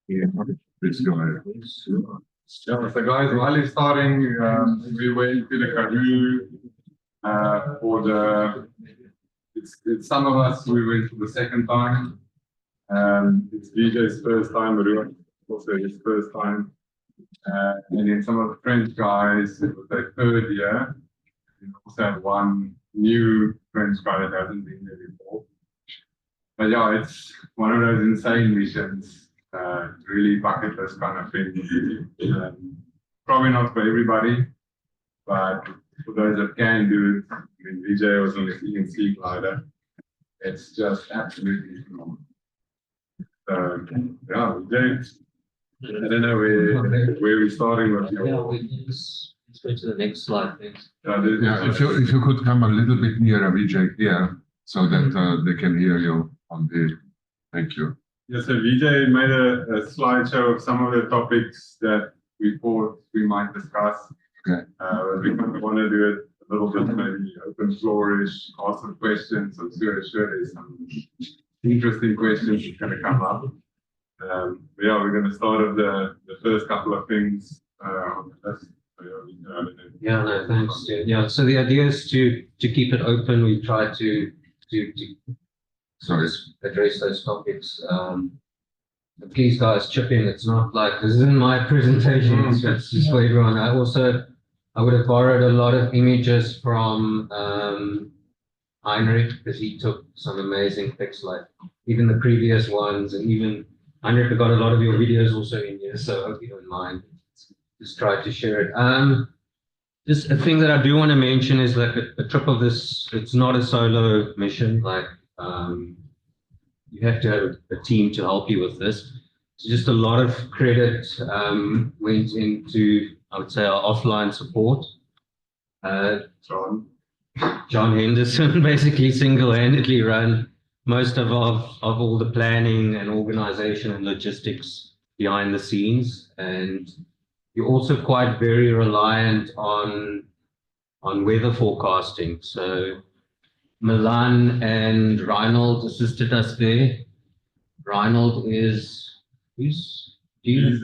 Yeah, let's go ahead. Yeah, so guys, while he's starting, we went to the Karoo for the. It's some of us we went for the second time. It's VJ's first time, Ruard also his first time. And then some of the French guys, it was their third year. We also had one new French guy that hasn't been there before. But yeah, it's one of those insane missions. Really bucket list kind of thing. Probably not for everybody, but for those that can do it, I mean, VJ was on the ENC glider. It's just absolutely phenomenal. So, yeah, VJ, I don't know where we're starting with. Yeah, let's go to the next slide, thanks. Yeah, if you could come a little bit nearer, VJ, here, so that they can hear you on the. Thank you. Yeah, so VJ made a slideshow of some of the topics that we thought we might discuss. Okay. We kind of want to do it a little bit maybe open floorish, ask some questions. I'm sure there's some interesting questions that's going to come up. Yeah, we're going to start with the first couple of things on the list. Yeah, no, thanks. Yeah, so the idea is to keep it open. We try to address those topics. Please, guys, chip in. It's not like this isn't my presentation. It's just for everyone. I would have borrowed a lot of images from Heinrich, because he took some amazing pics, like even the previous ones, and even Heinrich got a lot of your videos also in here. So I hope you don't mind. Just try to share it. Just a thing that I do want to mention is like a trip of this. It's not a solo mission. Like. You have to have a team to help you with this. So just a lot of credit went into, I would say, our offline support. John Henderson basically single-handedly ran most of all the planning and organization and logistics behind the scenes. And you're also quite very reliant on weather forecasting. So Malan and Reynald assisted us there. Reynald is He's in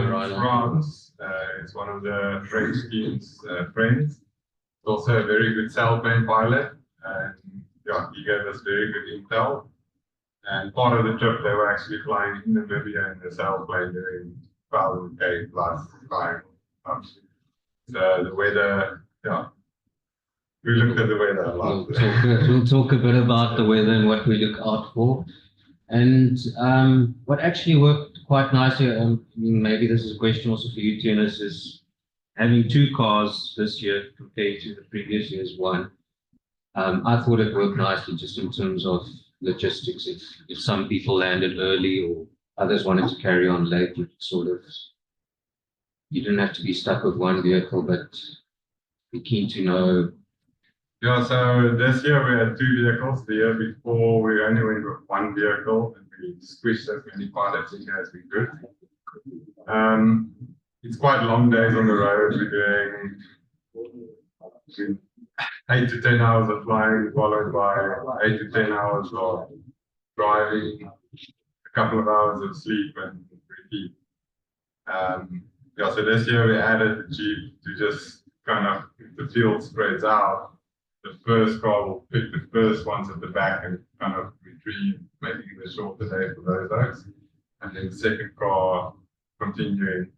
France. It's one of the French team's friends. He's also a very good sailplane pilot, and yeah, he gave us very good intel. And part of the trip, they were actually flying in Namibia in the sailplane doing 1,000 plus flying. So the weather, yeah. We looked at the weather a lot. We'll talk a bit about the weather and what we look out for. And what actually worked quite nicely, I mean, maybe this is a question also for you, Theunis, is having two cars this year compared to the previous year's one. I thought it worked nicely just in terms of logistics. If some people landed early or others wanted to carry on late, you didn't have to be stuck with one vehicle, but be keen to know. Yeah, so this year we had two vehicles. The year before we only went with one vehicle, and we squished as many pilots in as we could. It's quite long days on the road. We're doing 8 to 10 hours of flying, followed by 8 to 10 hours of driving, a couple of hours of sleep, and repeat. Yeah, so this year we added the Jeep to just kind of, if the field spreads out, the first car will pick the first ones at the back and kind of retrieve, making it a shorter day for those guys. And then the second car continuing.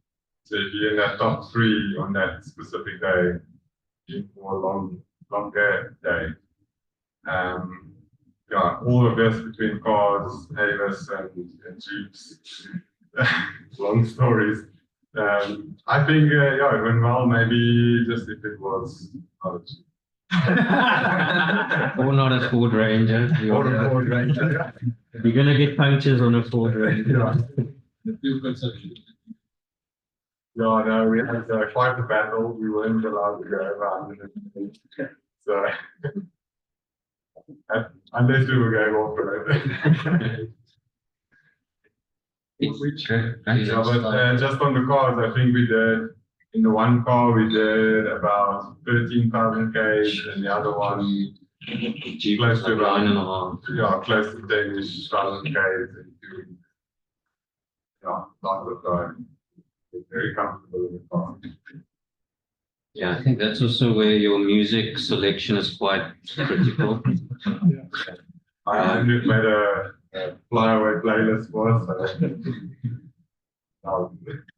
So if you're in that top 3 on that specific day, you're for a longer day. Yeah, all of this between cars, Avis and Jeeps, long stories. I think, yeah, it went well. Maybe just if it was not a Jeep. Or not a Ford Ranger. Or a Ford Ranger. You're going to get punctures on a Ford Ranger. Yeah, no, we had quite the battle. We weren't allowed to go around. So, unless we were going off road. Yeah, but just on the cars, I think we did, in the one car we did about 13,000 Ks, and the other one Jeep Close was to like around. 9.5. Yeah, close to 10-ish thousand Ks and doing, yeah, not the time. Very comfortable in the car. Yeah, I think that's also where your music selection is quite critical. I made a flyaway playlist for us.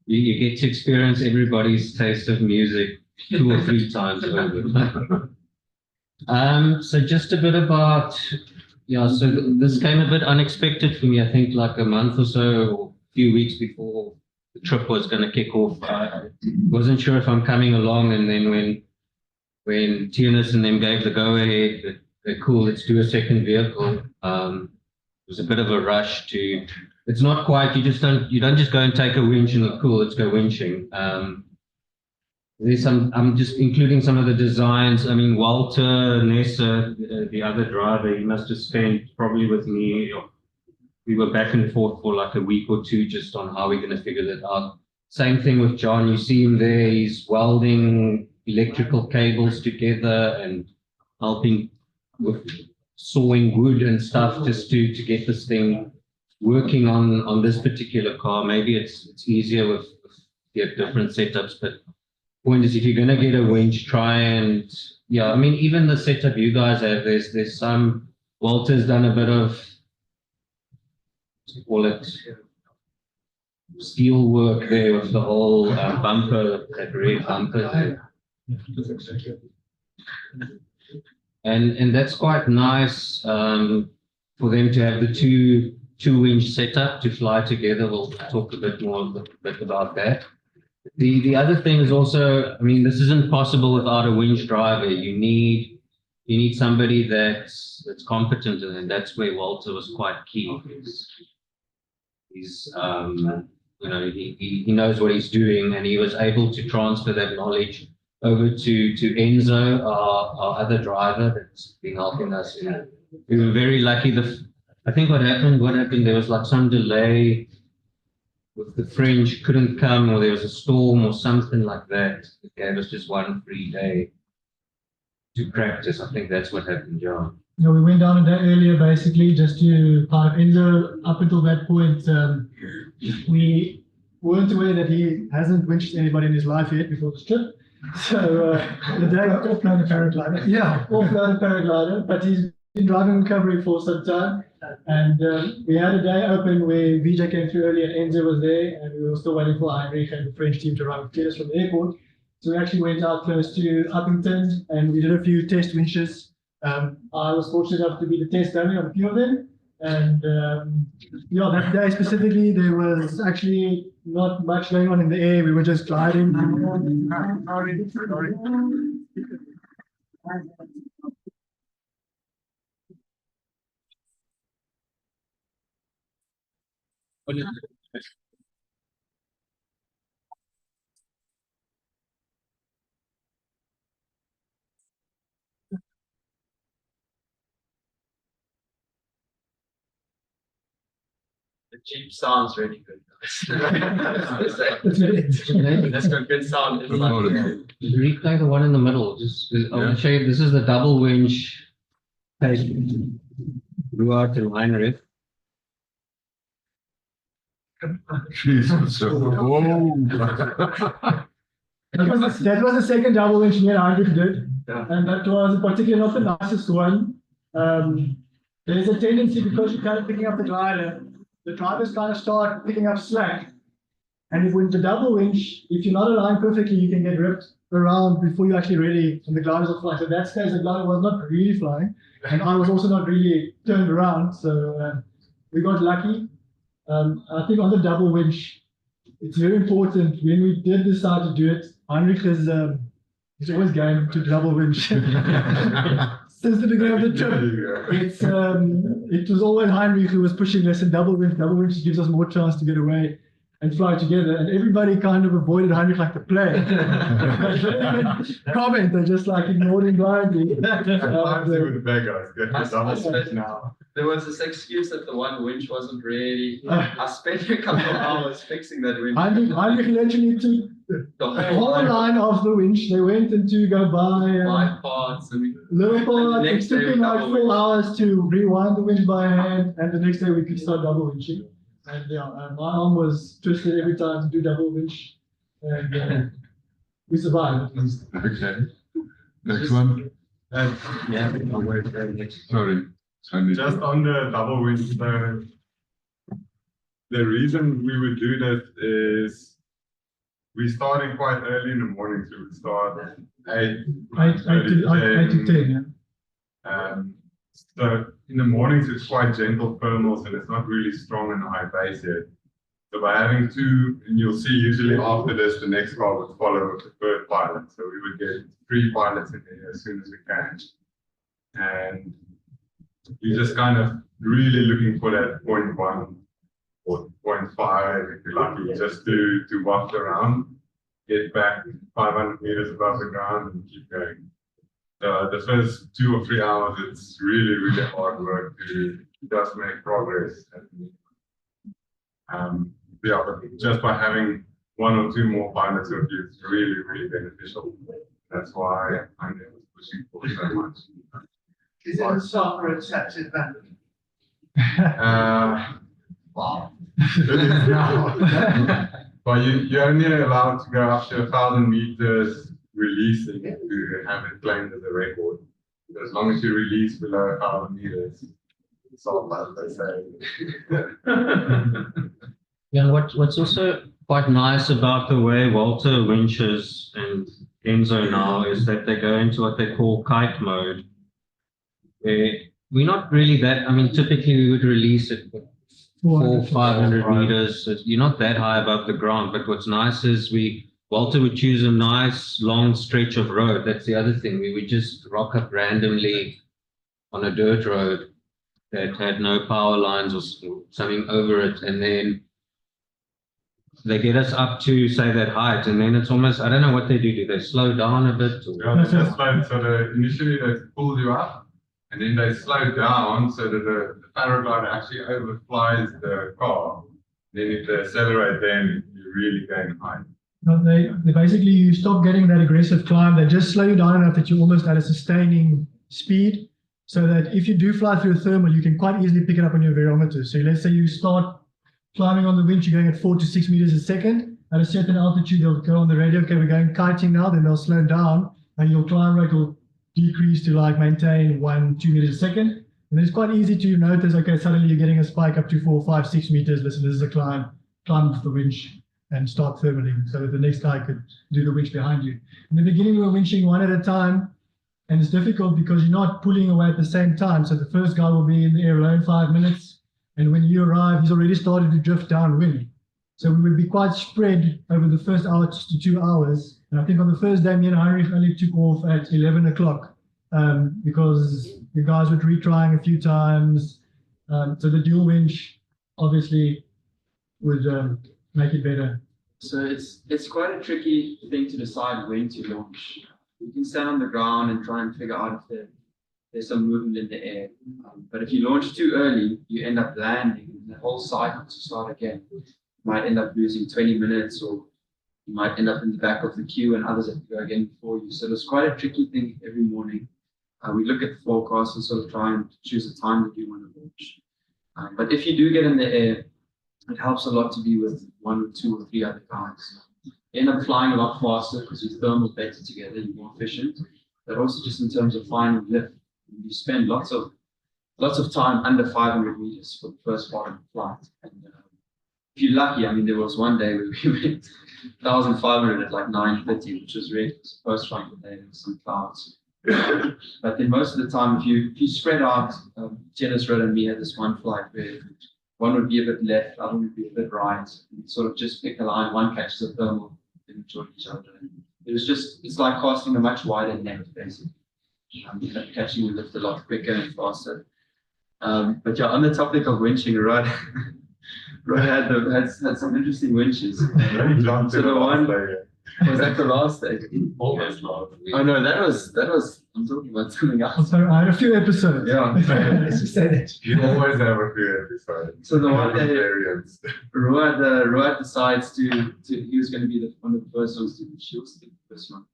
You get to experience everybody's taste of music 2 or 3 times over. So just a bit about, yeah, so this came a bit unexpected for me. I think like a month or so, or a few weeks before the trip was going to kick off. I wasn't sure if I'm coming along, and then when Theunis and them gave the go ahead, they're cool, let's do a second vehicle. It was a bit of a rush to. It's not quite. You don't just go and take a winch and cool, let's go winching. There's some. I'm just including some of the designs. I mean, Walter, Nessa, the other driver, he must have spent probably with me. We were back and forth for like a week or 2 just on how we're going to figure that out. Same thing with John. You see him there. He's welding electrical cables together and helping with sawing wood and stuff just to get this thing working on this particular car. Maybe it's easier with different setups, but point is, if you're going to get a winch, try and, yeah, I mean, even the setup you guys have, there's some, Walter's done a bit of, call it, steel work there with the whole bumper, that red bumper. And that's quite nice for them to have the two winch setup to fly together. We'll talk a bit about that. The other thing is also, I mean, this isn't possible without a winch driver. You need somebody that's competent, and that's where Walter was quite key. He's you know, he knows what he's doing, and he was able to transfer that knowledge over to Enzo, our other driver that's been helping us. We were very lucky. I think what happened, there was like some delay with the French couldn't come, or there was a storm or something like that. It gave us just 1 free day to practice. I think that's what happened, John. Yeah, we went down a day earlier, basically, just to kind of Enzo. Up until that point, we weren't aware that he hasn't winched anybody in his life yet before this trip. So the day off-road paraglider. Yeah, off-road paraglider, but he's been driving recovery for some time. And we had a day open where VJ came through early and Enzo was there, and we were still waiting for Heinrich and the French team to arrive to get us from the airport. So we actually went out close to Uppington and we did a few test winches. I was fortunate enough to be the test dummy on a few of them. And yeah, that day specifically, there was actually not much going on in the air. We were just gliding. The Jeep sounds really good. That's That's got good sound. It's like, Replay the one in the middle. I want to show you. This is the double winch. Ruard and Heinrich. Jesus. Whoa. That was the second double winch me and Heinrich did. And that was particularly not the nicest one. There's a tendency, because you're kind of picking up the glider, the drivers kind of start picking up slack. And if with the double winch, if you're not aligned perfectly, you can get ripped around before you're actually ready and the gliders are flying. So that stage, the glider was not really flying. And I was also not really turned around. So we got lucky. I think on the double winch, it's very important when we did decide to do it. Heinrich is he's always game to double winch. Since the beginning of the trip, it was always Heinrich who was pushing us in double winch. Double winch gives us more chance to get away and fly together. And everybody kind of avoided Heinrich like the plague. Comment, they just like ignored him blindly. With the bad guys. Get I- the double I- switch now. there was this excuse that the one winch wasn't ready. I spent a couple of hours fixing that winch. Heinrich literally took The The whole whole line of the winch, they went into go by five parts and little part. It next took day them like double 4 winch. hours to rewind the winch by hand, and the next day we could start double winching. And yeah, my arm was twisted every time to do double winch, and we survived. Okay. Next one. Yeah, I'll wait for the next. Sorry. Sandy. Just on the double winch, the reason we would do that is we starting quite early in the morning, so we start 8 8 to 10. So in the mornings it's quite gentle thermals and it's not really strong and high base yet. So by having two, and you'll see usually after this, the next car would follow with the third pilot. So we would get 3 pilots in there as soon as we can. And you're just kind of really looking for that 0.1 or 0.5 if you're lucky, just to waft around, get back 500 meters above the ground and keep going. The first 2 or 3 hours, it's really, really hard work to just make progress. Yeah, but just by having 1 or 2 more pilots with you, it's really, really beneficial. That's why I'm pushing for so much. Is it a software accepted method? Wow. It is now. But you're only allowed to go up to 1,000 meters releasing to have it claimed as a record. But as long as you release below 1,000 meters, it's all about they say. Yeah, and what's also quite nice about the way Walter winches and Enzo now is that they go into what they call kite mode. We're not really that, I mean, typically we would release it 400-500 meters. So you're not that high above the ground, but what's nice is Walter would choose a nice long stretch of road. That's the other thing. We would just rock up randomly on a dirt road that had no power lines or something over it, and then they get us up to say that height, and then it's almost, I don't know what they do. Do they slow down a bit? Or? Yeah, they just slow. So initially they pull you up, and then they slow down so that the paraglider actually overflies the car. Then if they accelerate, then you're really going high. No, they basically, you stop getting that aggressive climb. They just slow you down enough that you're almost at a sustaining speed, so that if you do fly through a thermal, you can quite easily pick it up on your barometer. So let's say you start climbing on the winch, you're going at 4 to 6 meters a second. At a certain altitude, they'll go on the radio, okay, we're going kiting now, then they'll slow down, and your climb rate will decrease to like maintain 1-2 meters a second. And it's quite easy to notice, okay, suddenly you're getting a spike up to 4, 5, 6 meters. Listen, this is a climb with the winch and start thermaling, so that the next guy could do the winch behind you. In the beginning, we were winching one at a time, and it's difficult because you're not pulling away at the same time. So the first guy will be in the air alone 5 minutes, and when you arrive, he's already started to drift downwind. So we would be quite spread over the first hour to 2 hours. And I think on the first day, me and Heinrich only took off at 11 o'clock because the guys were retrying a few times. So the dual winch obviously would make it better. So it's quite a tricky thing to decide when to launch. You can stand on the ground and try and figure out if there's some movement in the air. But if you launch too early, you end up landing and the whole cycle to start again. You might end up losing 20 minutes, or you might end up in the back of the queue and others have to go again before you. So it's quite a tricky thing every morning. We look at the forecast and sort of try and choose a time that you want to launch. But if you do get in the air, it helps a lot to be with 1 or 2 or 3 other guys. You end up flying a lot faster because your thermal better together, you're more efficient. But also just in terms of finding lift, you spend lots of time under 500 meters for the first part of the flight. And if you're lucky, I mean, there was one day where we went 1,500 at like 9:30, which was really the first flight of the day with some clouds. But then most of the time, if you spread out, Tennis Road and me had this one flight where one would be a bit left, other would be a bit right, and sort of just pick a line, one catches the thermal, then join each other. And it's like casting a much wider net, basically. Catching the lift a lot quicker and faster. But yeah, on the topic of winching, Ruard had some interesting winches. So the one, was that the last day? Almost last. Oh no, that was I'm talking about something else. So I had a few episodes. Yeah. Let's just say that. You always have a few episodes. So the one day, Experience. Ruard decides he was going to be one of the first ones to shoot the first one.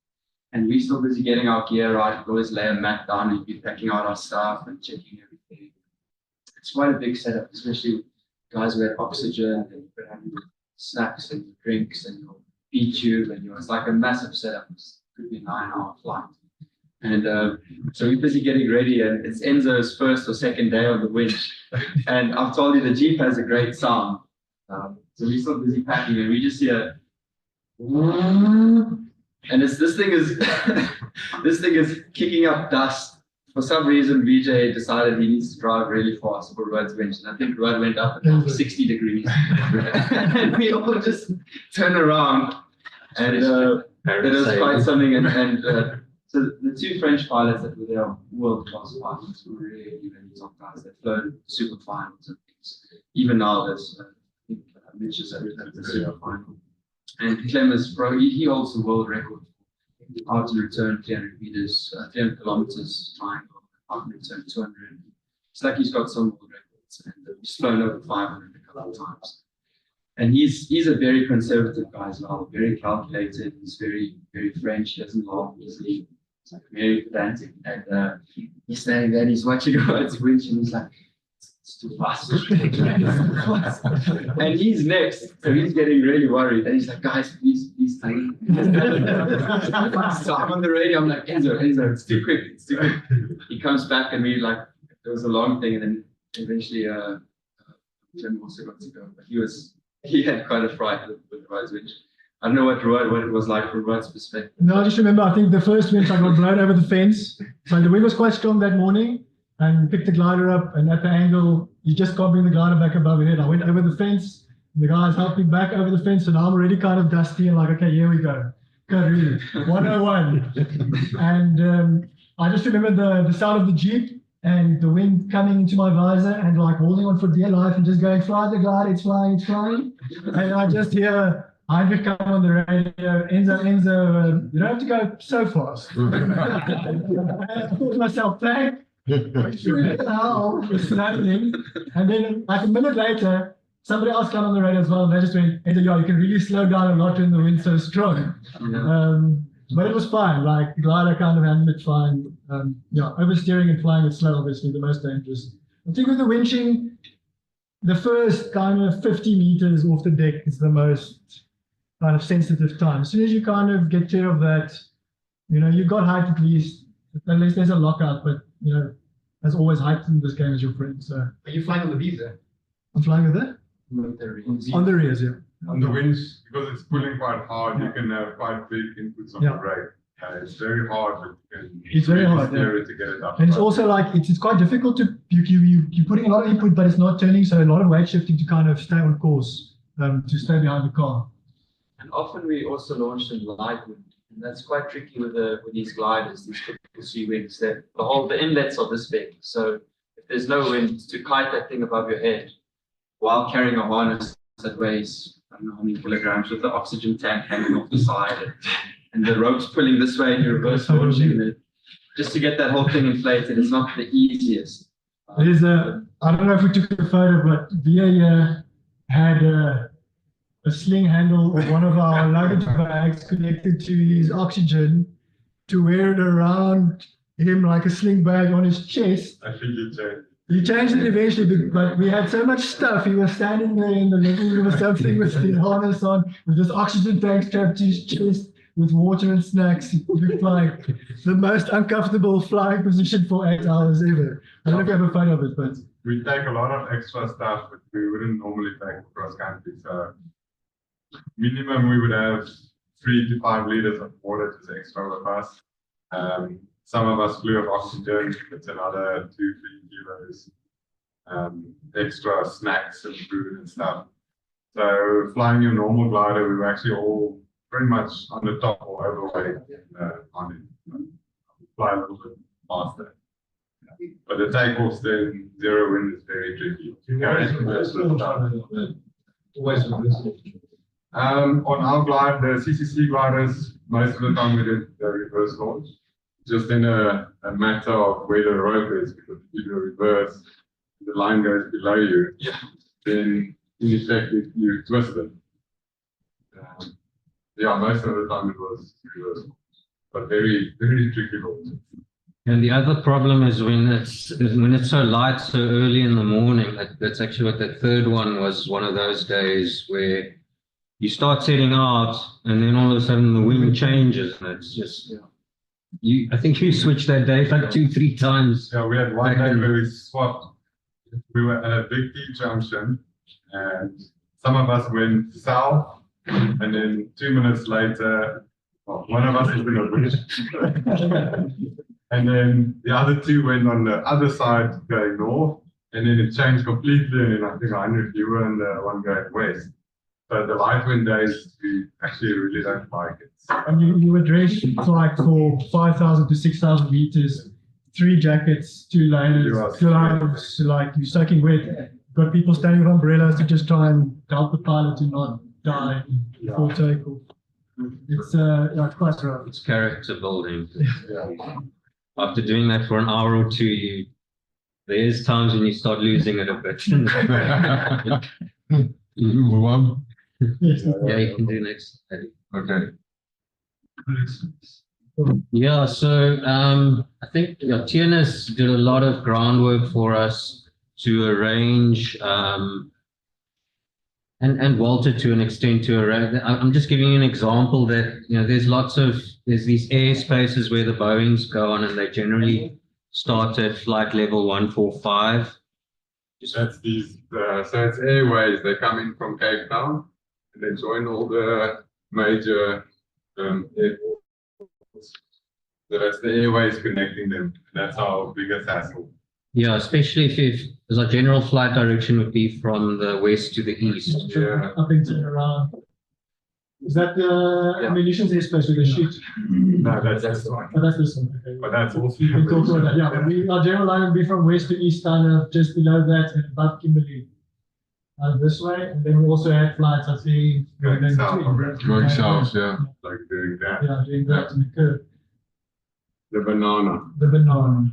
And we're still busy getting our gear right. We always lay a mat down and be packing out our stuff and checking everything. It's quite a big setup, especially guys who had oxygen and you have snacks and drinks and your feed tube and it's like a massive setup. It could be a 9-hour flight. And so we're busy getting ready, and it's Enzo's first or second day on the winch. And I've told you the Jeep has a great sound. So we're still busy packing, and we just hear, and this thing is kicking up dust. For some reason, VJ decided he needs to drive really fast for Ruard's winch, and I think Ruard went up at 60 degrees. And we all just turn around, and it was quite something. And so the two French pilots that were there, world-class pilots, were really, really top guys. They've flown super finals and things. Even now, there's I think Mitch is at the super final. And Clement, he holds the world record for how to return 300 meters, 300 kilometers triangle, how to return 200. It's like he's got some world records, and he's flown over 500 a couple of times. And he's a very conservative guy as well, very calculated. He's very, very French. He doesn't laugh easily. He's like very pedantic. And he's standing there and he's watching Ruard's winch and he's like, it's too fast. And he's next, so he's getting really worried. And he's like, guys, please tell me. So I'm on the radio. I'm like, Enzo, it's too quick. It's too quick. He comes back and we like, it was a long thing. And then eventually, Clement also got to go. But he had quite a fright with Ruard's winch. I don't know what it was like from Ruard's perspective. No, I just remember, I think the first winch I got blown over the fence. So the wind was quite strong that morning, and picked the glider up, and at the angle, you just can't bring the glider back above your head. I went over the fence, the guys helped me back over the fence, and now I'm already kind of dusty and like, okay, here we go. Karoo, 101. And I just remember the sound of the Jeep and the wind coming into my visor and like holding on for dear life and just going, fly the glider, it's flying. And I just hear Heinrich come on the radio, Enzo, you don't have to go so fast. I thought to myself, thank how it's happening. And then like a minute later, somebody else came on the radio as well, and they just went, Enzo, yeah, you can really slow down a lot when the wind's so strong. But it was fine, like the glider kind of handled it fine. Oversteering and flying it slow, obviously, the most dangerous. I think with the winching, the first kind of 50 meters off the deck is the most kind of sensitive time. As soon as you kind of get clear of that, you've got height at least, unless there's a lockout, but as always, height in this game is your friend. So Are you flying on the visa? I'm flying with it? On the rears, yeah. On the winch, because it's pulling quite hard, you can have quite big inputs on the brake. It's very hard, but you can It's very hard, steer it to get it up. And it's also like, it's quite difficult to, you're putting a lot of input, but it's not turning, so a lot of weight shifting to kind of stay on course, to stay behind the car. And often we also launch in light wind, and that's quite tricky with these gliders, these typical sea wings. That the inlets are this big, so if there's no wind, to kite that thing above your head while carrying a harness that weighs I don't know how many kilograms with the oxygen tank hanging off the side, and the ropes pulling this way and you're reverse launching it. Just to get that whole thing inflated, it's not the easiest. There's I don't know if we took a photo, but VA had a sling handle of one of our luggage bags connected to his oxygen to wear it around him like a sling bag on his chest. I think you changed. He changed it eventually, but we had so much stuff. He was standing there in the living room or something with his harness on, with this oxygen tank strapped to his chest, with water and snacks. It looked like the most uncomfortable flying position for 8 hours ever. I don't know if you have a photo of it, but We take a lot of extra stuff, but we wouldn't normally take cross country. So minimum we would have 3 to 5 liters of water just extra with us. Some of us flew off oxygen, it's another 2-3 kilos. Extra snacks and food and stuff. So flying your normal glider, we were actually all pretty much on the top or overweight on it. Fly a little bit faster. But the takeoffs then, zero wind is very tricky. On our glide, the CCC gliders, most of the time we did the reverse launch. just then a matter of where the rope is, because if you do a reverse, the line goes below you, then in effect you twist it. Yeah, most of the time it was reverse, but very, very tricky also. And the other problem is when it's so light so early in the morning. That's actually what that third one was. One of those days where you start setting out, and then all of a sudden the wind changes, and it's just I think you switched that day like 2-3 times. Yeah, we had one day where we swapped. We were at a big T junction, and some of us went south, and then 2 minutes later, one of us was in a bush. And then the other two went on the other side going north, and then it changed completely. And then I think Heinrich, you were in the one going west. So the light wind days, we actually really don't like it. And you were dressed like for 5,000 to 6,000 meters, 3 jackets, 2 layers, gloves, like you're soaking wet. Got people standing with umbrellas to just try and help the pilot to not die before takeoff. It's quite rough. It's character building. Yeah. After doing that for an hour or two, there's times when you start losing it a bit. Move on. Yeah, you can do next. Okay. Yeah, so I think Theunis did a lot of groundwork for us to arrange, and Walter to an extent to arrange. I'm just giving you an example that there's these air spaces where the Boeings go on, and they generally start at flight level 145. That's these, so it's airways. They come in from Cape Town, and they join all the major airports. So that's the airways connecting them. That's our biggest hassle. Yeah, especially if there's a general flight direction would be from the west to the east. Yeah. Up and around. Is that the munitions airspace where they shoot? No, that's this one. Oh, that's this one. Okay. But that's also. We can talk about that. Yeah, our general line will be from west to east, kind of just below that and above Kimberley. This way, and then we also had flights, I think, Going south, Going south, yeah. Like doing that. Yeah, doing that in the curve. The banana. The banana.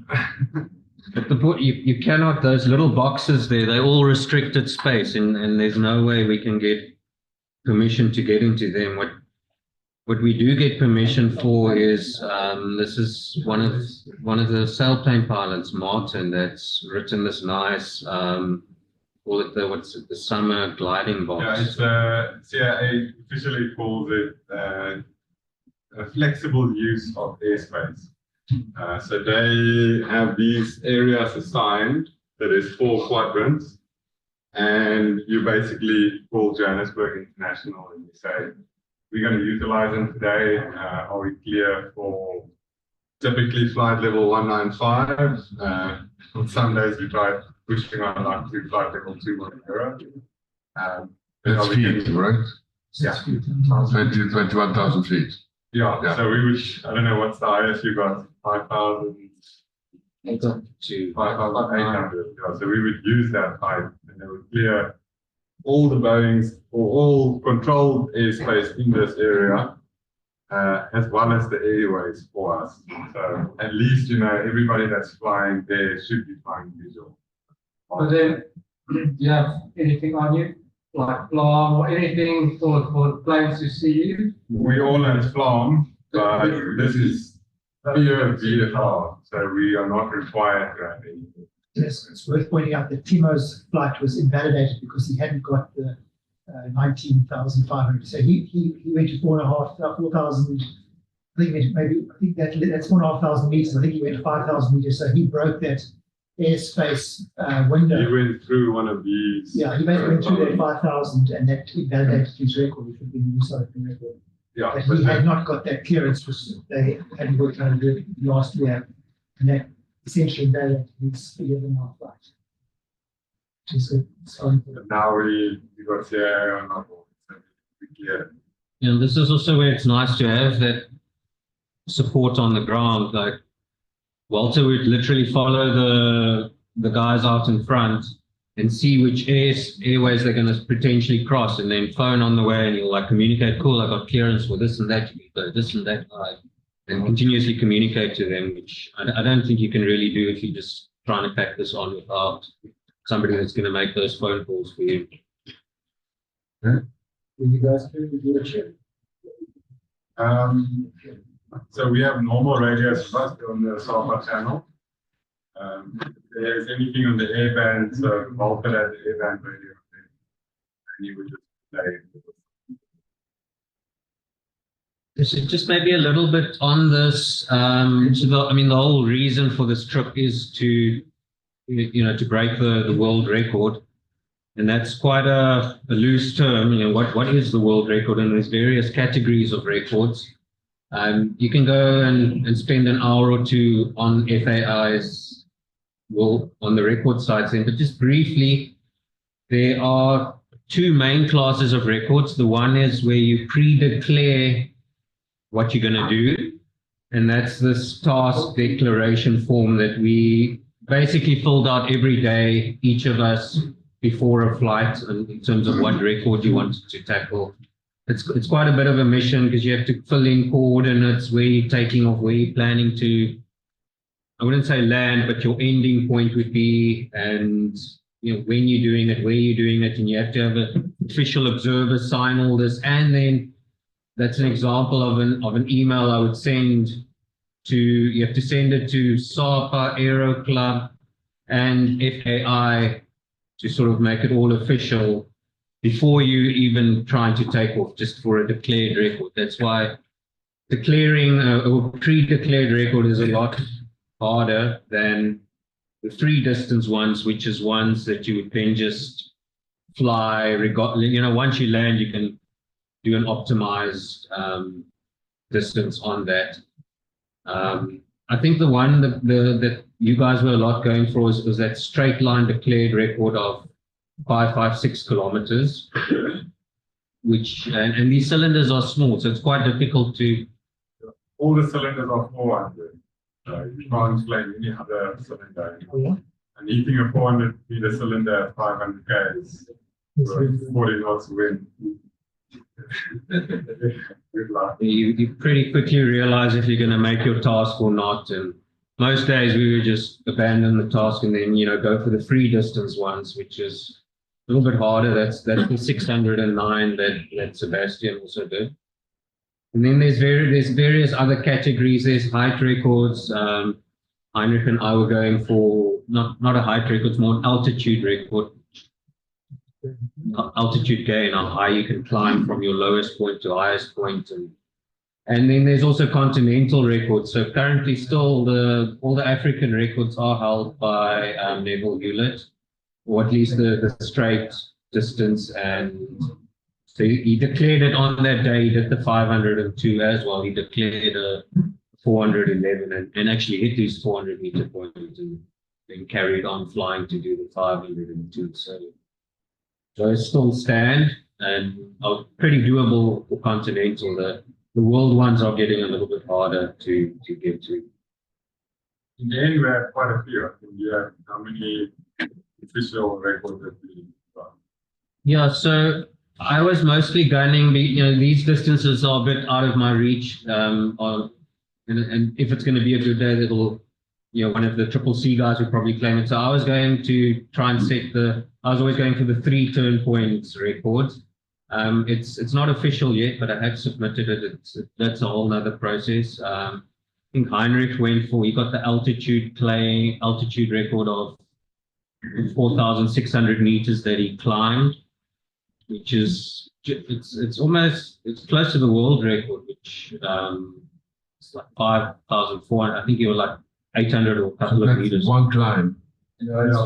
But you cannot, those little boxes there, they're all restricted space, and there's no way we can get permission to get into them. What we do get permission for is, this is one of the sailplane pilots, Martin, that's written this nice, call it the summer gliding box. Yeah, it's CIA officially calls it a flexible use of airspace. So they have these areas assigned, that is 4 quadrants, and you basically call Johannesburg International and you say, we're going to utilize them today. Are we clear for typically flight level 195? On some days we try pushing on like to flight level 210. That's feet, right? Yeah. 21,000 feet. Yeah, so we would, I don't know what's the highest you got, 5,000 To 5,800. Yeah, so we would use that height and they would clear all the Boeings or all controlled airspace in this area, as well as the airways for us. So at least, everybody that's flying there should be flying visual. But then, do you have anything on you? Like flam or anything for the planes to see you? We all have flam, but this is pure VFR, so we are not required to have anything. Yes, it's worth pointing out that Timo's flight was invalidated because he hadn't got the 19,500. So he went to 4,000. I think that's 4,500 meters. I think he went to 5,000 meters. So he broke that airspace window. He went through one of these. Yeah, he went through that 5,000, and that invalidated his record, which would be the new South African record. Yeah, But he had not got that clearance because they hadn't worked on it last year, and that essentially invalidated his 11-hour flight. now we got CAA on our board, so we clear. this is also where it's nice to have that support on the ground. Like Walter would literally follow the guys out in front and see which airways they're going to potentially cross, and then phone on the way, and you'll like communicate, cool, I got clearance for this and that, you go this and that guy. and continuously communicate to them, which I don't think you can really do if you're just trying to pack this on without somebody that's going to make those phone calls for you. Will you guys do a check? So we have normal radios first on the South channel. If there's anything on the airband, so Walter has the airband radio there, and he would just play. Just maybe a little bit on this. So I mean, the whole reason for this trip is to, to break the world record. And that's quite a loose term. What is the world record? And there's various categories of records. You can go and spend an hour or two on FAI's, on the record sites then. But just briefly, there are two main classes of records. The one is where you pre-declare what you're going to do. And that's this task declaration form that we basically filled out every day, each of us, before a flight, in terms of what record you want to tackle. It's quite a bit of a mission because you have to fill in coordinates, where you're taking off, where you're planning to, I wouldn't say land, but your ending point would be, and when you're doing it, where you're doing it, and you have to have an official observer sign all this. And then that's an example of an email I would send to, you have to send it to SAPA, Aero Club, and FAI, to sort of make it all official before you even trying to take off, just for a declared record. That's why declaring a pre-declared record is a lot harder than the free distance ones, which is ones that you would then just fly. Once you land, you can do an optimized distance on that. I think the one that you guys were a lot going for was that straight line declared record of 556 kilometers, which, and these cylinders are small, so it's quite difficult to. All the cylinders are 400. You can't fly any other cylinder. Oh, yeah? And eating a 400 meter cylinder at 500 k's, 40 knots wind. Good luck. You pretty quickly realize if you're going to make your task or not. And most days we would just abandon the task and then, go for the free distance ones, which is a little bit harder. That's the 609 that Sebastian also did. And then there's various other categories. There's height records. Heinrich and I were going for not a height record, it's more an altitude record. Altitude gain, how high you can climb from your lowest point to highest point. And then there's also continental records. So currently still all the African records are held by Neville Hewlett, or at least the straight distance. And so he declared it on that day. He did the 502 as well. He declared a 411 and actually hit his 400 meter point and then carried on flying to do the 502. So it still stand and are pretty doable for continental. The world ones are getting a little bit harder to get to. In the end, we have quite a few. I think you have how many official records that we got? Yeah, so I was mostly gunning. These distances are a bit out of my reach. And if it's going to be a good day, that'll, one of the Triple C guys will probably claim it. So I was going to try and set I was always going for the 3 turn points record. It's not official yet, but I have submitted it. That's a whole nother process. I think Heinrich he got the altitude record of 4,600 meters that he climbed, which is, it's close to the world record, which it's like 5,400. I think he was like 800 or a couple of meters. One climb. It's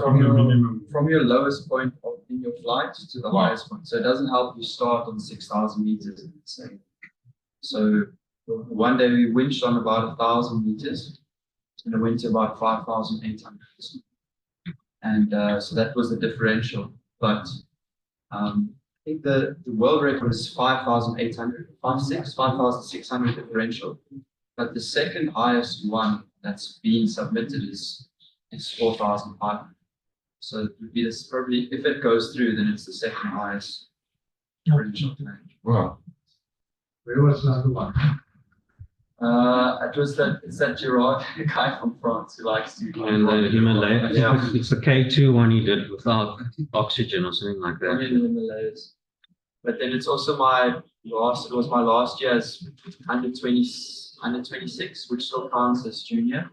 from your lowest point in your flight to the highest point. So it doesn't help you start on 6,000 meters and say. So one day we winched on about 1,000 meters and it went to about 5,800. And so that was the differential. But I think the world record is 5,800, 5,600 differential. But the second highest one that's being submitted is 4,500. So it would be this probably, if it goes through, then it's the second highest differential. Wow. Where was another one? It's that Ruard guy from France who likes to. And the Himalaya, Yeah. it's the K2 one he did without oxygen or something like I'm that. in the Himalayas. But then it was my last year as under 26, which still counts as junior.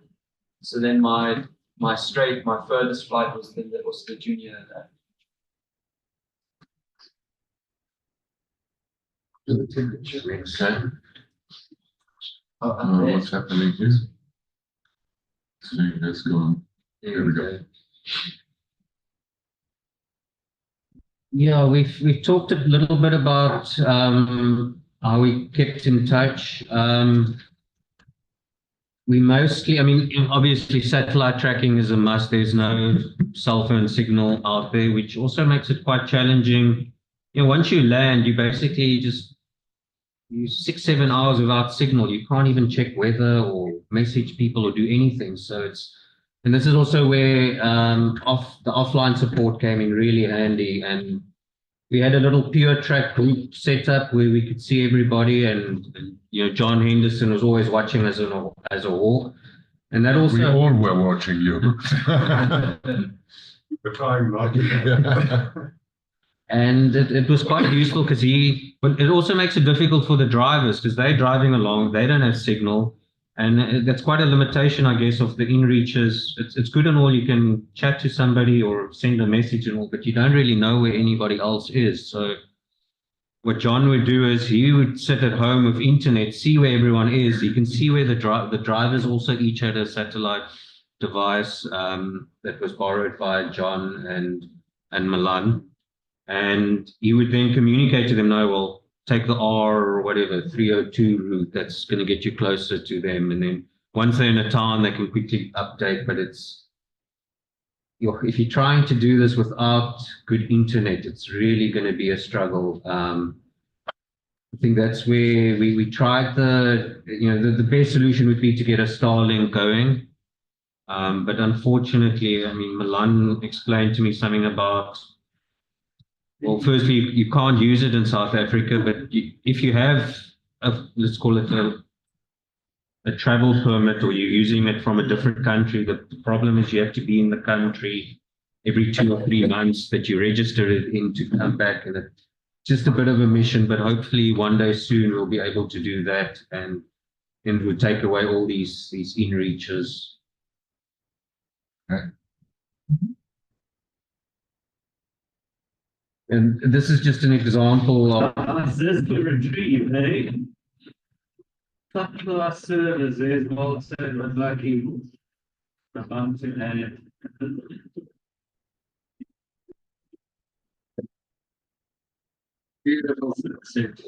So then my furthest flight was the junior. Okay. Up there. What's happening here? So let's go. There we go. Yeah, we've talked a little bit about how we kept in touch. We mostly, I mean, obviously satellite tracking is a must. There's no cell phone signal out there, which also makes it quite challenging. You know, once you land, you basically just use 6-7 hours without signal. You can't even check weather or message people or do anything. So and this is also where the offline support came in really handy. And we had a little pure track group set up where we could see everybody, and you know, John Henderson was always watching as a hawk. And that also We all were watching you. We're trying not to. And it was quite useful because but it also makes it difficult for the drivers because they're driving along, they don't have signal. And that's quite a limitation, I guess, of the inReaches. It's good and all, you can chat to somebody or send a message and all, but you don't really know where anybody else is. So what John would do is he would sit at home with internet, see where everyone is. You can see where the drivers also each had a satellite device that was borrowed by John and Malan. And he would then communicate to them, no, well, take the R or whatever, 302 route, that's going to get you closer to them. And then once they're in a town, they can quickly update. But if you're trying to do this without good internet, it's really going to be a struggle. I think that's where we tried the best solution would be to get a Starlink going. But unfortunately, I mean, Malan explained to me something about, well, firstly, you can't use it in South Africa, but if you have, let's call it a travel permit, or you're using it from a different country, the problem is you have to be in the country every 2 or 3 months that you register it in to come back. And it's just a bit of a mission, but hopefully one day soon we'll be able to do that, and it would take away all these inReaches. Okay. And this is just an example of. This is the retrieve, eh? Top class service, there's Walter and Lucky. The mountain and beautiful sunset.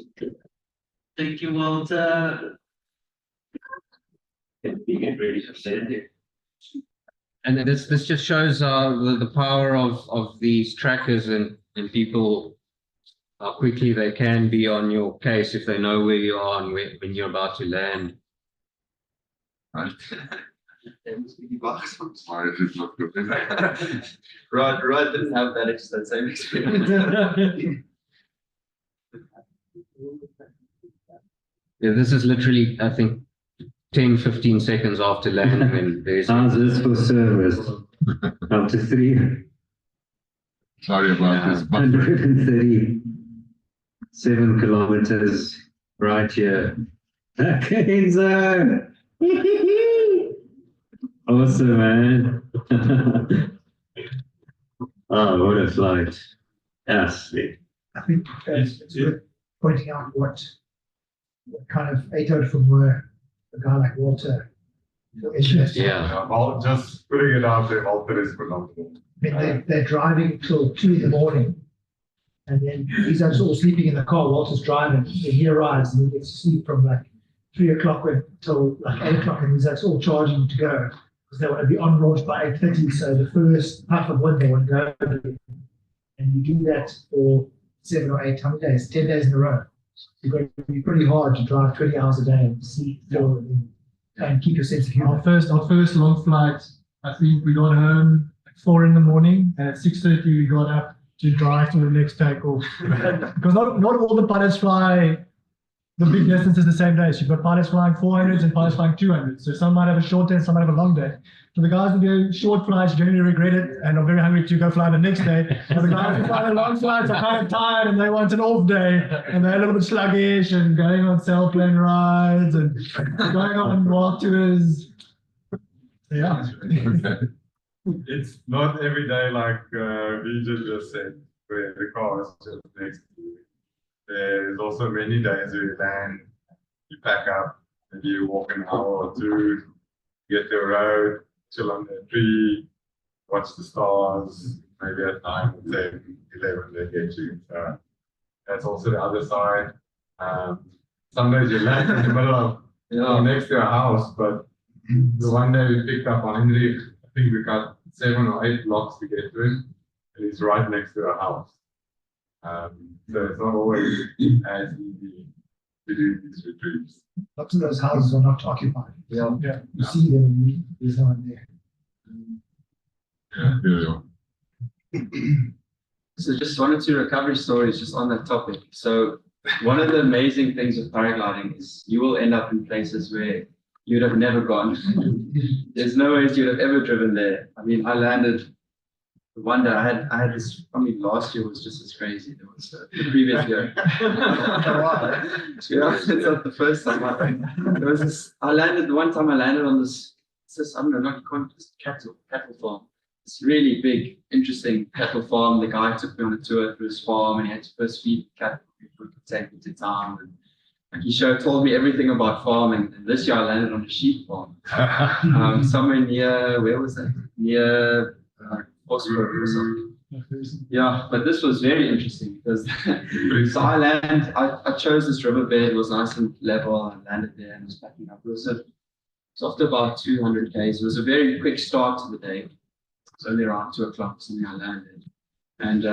Thank you, Walter. You get ready to send it. And this just shows the power of these trackers and people, how quickly they can be on your case if they know where you are and when you're about to land. Right. Why is it not good? Ruard didn't have that same experience. Yeah, this is literally, I think, 10-15 seconds after landing, and there's. How's this for service? Up to 3. Sorry about this, but 137 kilometers right here. Enzo! Awesome, man. Oh, what a flight. Yes. I think it's worth pointing out what kind of ethos from were a guy like Walter. Yeah. Well, just putting it out there, Walter is phenomenal. I mean, they're driving till 2 in the morning, and then he's all sleeping in the car. Walter's driving, and he arrives and he gets to sleep from like 3 o'clock until like 8 o'clock, and he's all charging to go because they want to be on launch by 8:30. So the first puff of wind they want to go, and you do that for 7 or 8 days, 10 days in a row. You've got to be pretty hard to drive 20 hours a day and sleep and keep your sense of humor. Our first long flight, I think we got home at 4 in the morning, and at 6:30 we got up to drive to the next takeoff. Because not all the pilots fly the big distances the same day. So you've got pilots flying 400s and pilots flying 200s. So some might have a short day, some might have a long day. So the guys who do short flights generally regret it and are very hungry to go fly the next day. And the guys who fly the long flights are kind of tired and they want an off day and they're a little bit sluggish and going on sail plane rides and going on walk tours. Yeah. It's not every day like Vijay just said, where the car is just next to you. There's also many days where you land, you pack up, maybe you walk an hour or two, get to a road, chill under a tree, watch the stars, maybe at 9, 10, 11 they get you. So that's also the other side. Some days you land in the middle of, or next to a house, but the one day we picked up Heinrich, I think we got 7 or 8 blocks to get to him, and he's right next to a house. So it's not always as easy to do these retreats. Lots of those houses are not occupied. Yeah. You see them and there's no one there. So just one or two recovery stories just on that topic. So one of the amazing things with paragliding is you will end up in places where you'd have never gone. There's no ways you'd have ever driven there. I mean, I landed one day. I had this. I mean, last year was just as crazy. It was the previous year. Yeah, it's not the first time. There was this. I landed one time. I landed on this. I don't know, not this cattle farm. It's really big, interesting cattle farm. The guy took me on a tour through his farm, and he had to first feed cattle before he could take me to town. And he told me everything about farming. And this year I landed on a sheep farm, somewhere near, where was that? Near Osborne or something. Yeah, but this was very interesting because so I chose this riverbed. It was nice and level. I landed there and was packing up. It was after about 200 k's. It was a very quick start to the day. It was only around 2 o'clock something I landed. And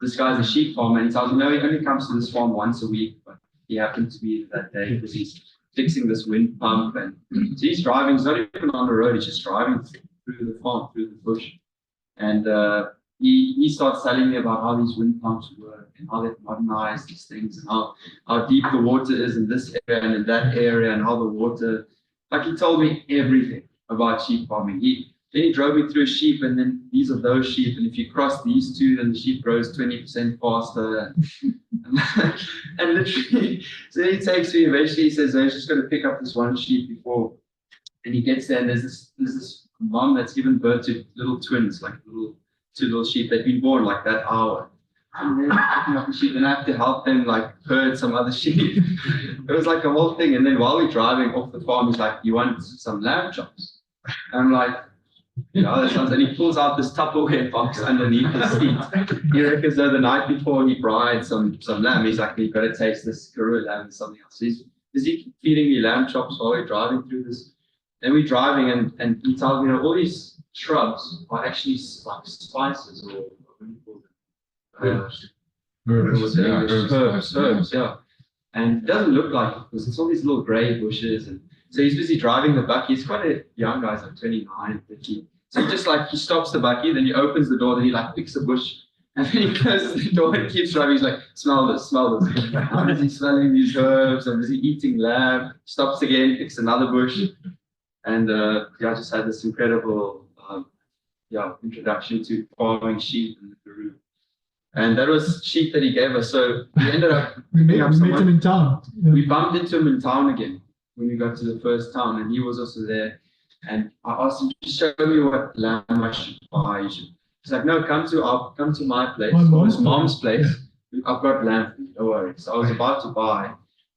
this guy's a sheep farmer, and he tells me, no, he only comes to this farm once a week, but he happened to be that day because he's fixing this wind pump. And so he's driving, he's not even on the road, he's just driving through the farm, through the bush. And he starts telling me about how these wind pumps work and how they've modernized these things and how deep the water is in this area and in that area and how the water, like he told me everything about sheep farming. Then he drove me through sheep, and then these are those sheep, and if you cross these two, then the sheep grows 20% faster. And literally, so then he takes me, eventually he says, I'm just going to pick up this one sheep before, and he gets there, and there's this mom that's given birth to little twins, like two little sheep. They've been born like that hour. And then picking up the sheep, and I have to help them like herd some other sheep. It was like a whole thing. And then while we're driving off the farm, he's like, you want some lamb chops? And I'm like, yeah, that sounds, and he pulls out this Tupperware box underneath the seat. He reckons that the night before he fried some lamb. He's like, you've got to taste this Karoo lamb and something else. So he's feeding me lamb chops while we're driving through this. And we're driving, and he tells me, all these shrubs are actually like spices, or what do you call them? Herbs, yeah. And it doesn't look like it because it's all these little grey bushes. And so he's busy driving the bucky. He's quite a young guy, he's like 29, 50. So he stops the bucky, then he opens the door, then he like picks a bush, and then he closes the door and keeps driving. He's like, smell this. I'm busy smelling these herbs, I'm busy eating lamb. Stops again, picks another bush. And I just had this incredible introduction to farming sheep in the Karoo. And that was sheep that he gave us. So we ended up we met him in town. Yeah. We bumped into him in town again when we got to the first town, and he was also there. And I asked him to show me what lamb I should buy. He's like, no, come to my place, mom's place. I've got lamb for you, don't worry. So I was about to buy,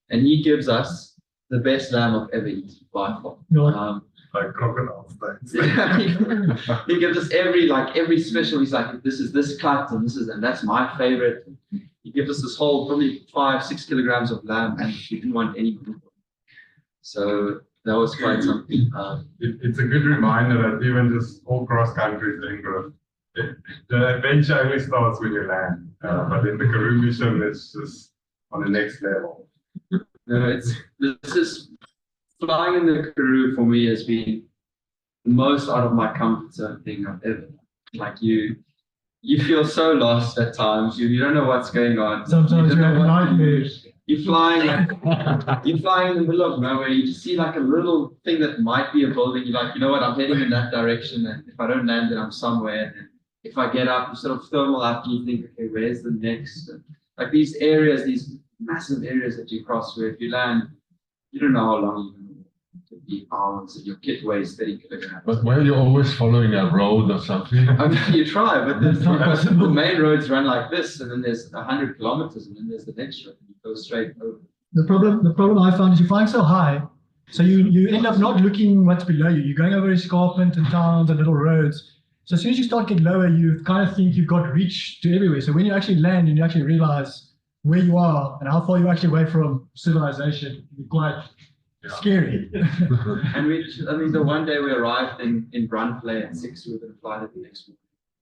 and he gives us the best lamb I've ever eaten by far. Like crocodile steaks. He gives us every special. He's like, this is this cut, and that's my favorite. He gives us this whole probably 5-6 kilograms of lamb, and we didn't want any group. So that was quite something. It's a good reminder that even just all cross country thing, the adventure only starts when you land. But in the Karoo mission, it's just on the next level. This is flying in the Karoo for me has been the most out of my comfort zone thing I've ever done. Like you feel so lost at times. You don't know what's going on. Sometimes you have nightmares. you're flying in the middle of nowhere. You just see like a little thing that might be a building. You're like, you know what? I'm heading in that direction, and if I don't land, then I'm somewhere. And if I get up, you sort of thermal up, and you think, okay, where's the next? And like these areas, these massive areas that you cross, where if you land, you don't know how long you're going to walk. It could be hours, and your kit weighs 30 kilograms. But were you always following a road or something? I mean, you try, but the main roads run like this, and then there's 100 kilometers, and then there's the next road, and you go straight over. The problem I found is you're flying so high, so you end up not looking what's below you. You're going over escarpment and towns and little roads. So as soon as you start getting lower, you kind of think you've got reach to everywhere. So when you actually land and you actually realize where you are and how far you're actually away from civilization, it's quite scary. And I mean, the one day we arrived in Brunfley at 6, we were going to fly there the next morning.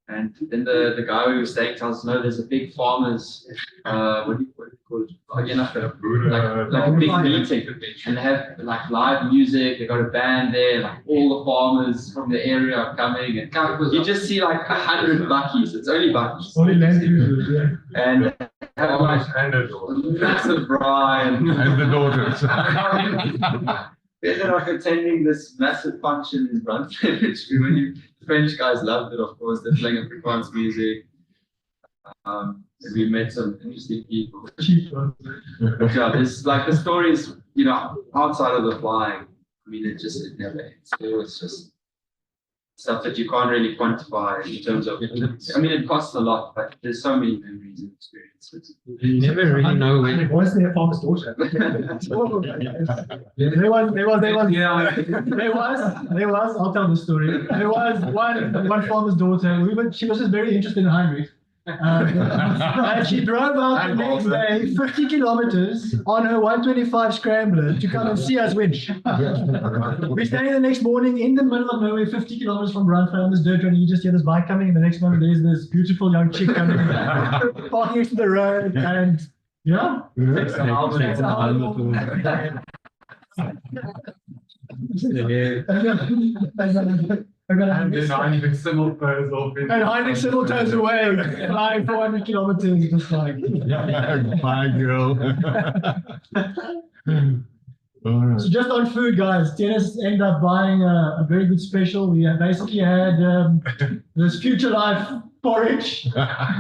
And then the guy we were staying tells us, no, there's a big farmer's, what do you call it? Again, like a big meeting. And they have like live music, they got a band there, like all the farmers from the area are coming. And you just see like 100 buckies, it's only buckies. Only land cruisers, yeah. And have like massive brine. And the daughters. They ended up attending this massive function in Brunfley, which French guys loved it, of course. They're playing Afrikaans music. And we met some interesting people. But yeah, there's like the stories, outside of the flying. I mean, it never ends. It's just stuff that you can't really quantify in terms of. I mean, it costs a lot, but there's so many memories and experiences. You never really know when. Was there a farmer's daughter? There was, I'll tell the story. There was one farmer's daughter. She was just very interested in Heinrich. And she drove out the next day 50 kilometers on her 125 scrambler to come and see us winch. We stayed the next morning in the middle of nowhere, 50 kilometers from Brunfley on this dirt road, and you just hear this bike coming, and the next moment there's this beautiful young chick coming, parking next to the road, and yeah. And then Heinrich simultaneously off. And Heinrich simultaneously away, flying 400 kilometers, just like. Bye, girl. So just on food, guys, Theunis ended up buying a very good special. We basically had this Future Life porridge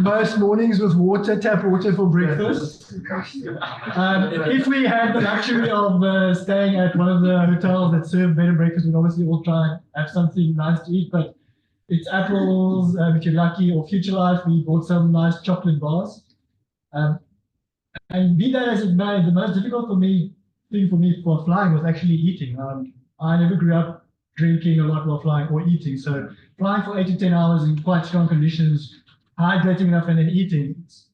most mornings with tap water for breakfast. If we had the luxury of staying at one of the hotels that serve bed and breakfast, we'd obviously all try and have something nice to eat, but it's apples, if you're lucky, or Future Life. We bought some nice chocolate bars. And be that as it may, the most difficult thing for me for flying was actually eating. I never grew up drinking a lot while flying or eating, so flying for 8 to 10 hours in quite strong conditions, hydrating enough and then eating, it's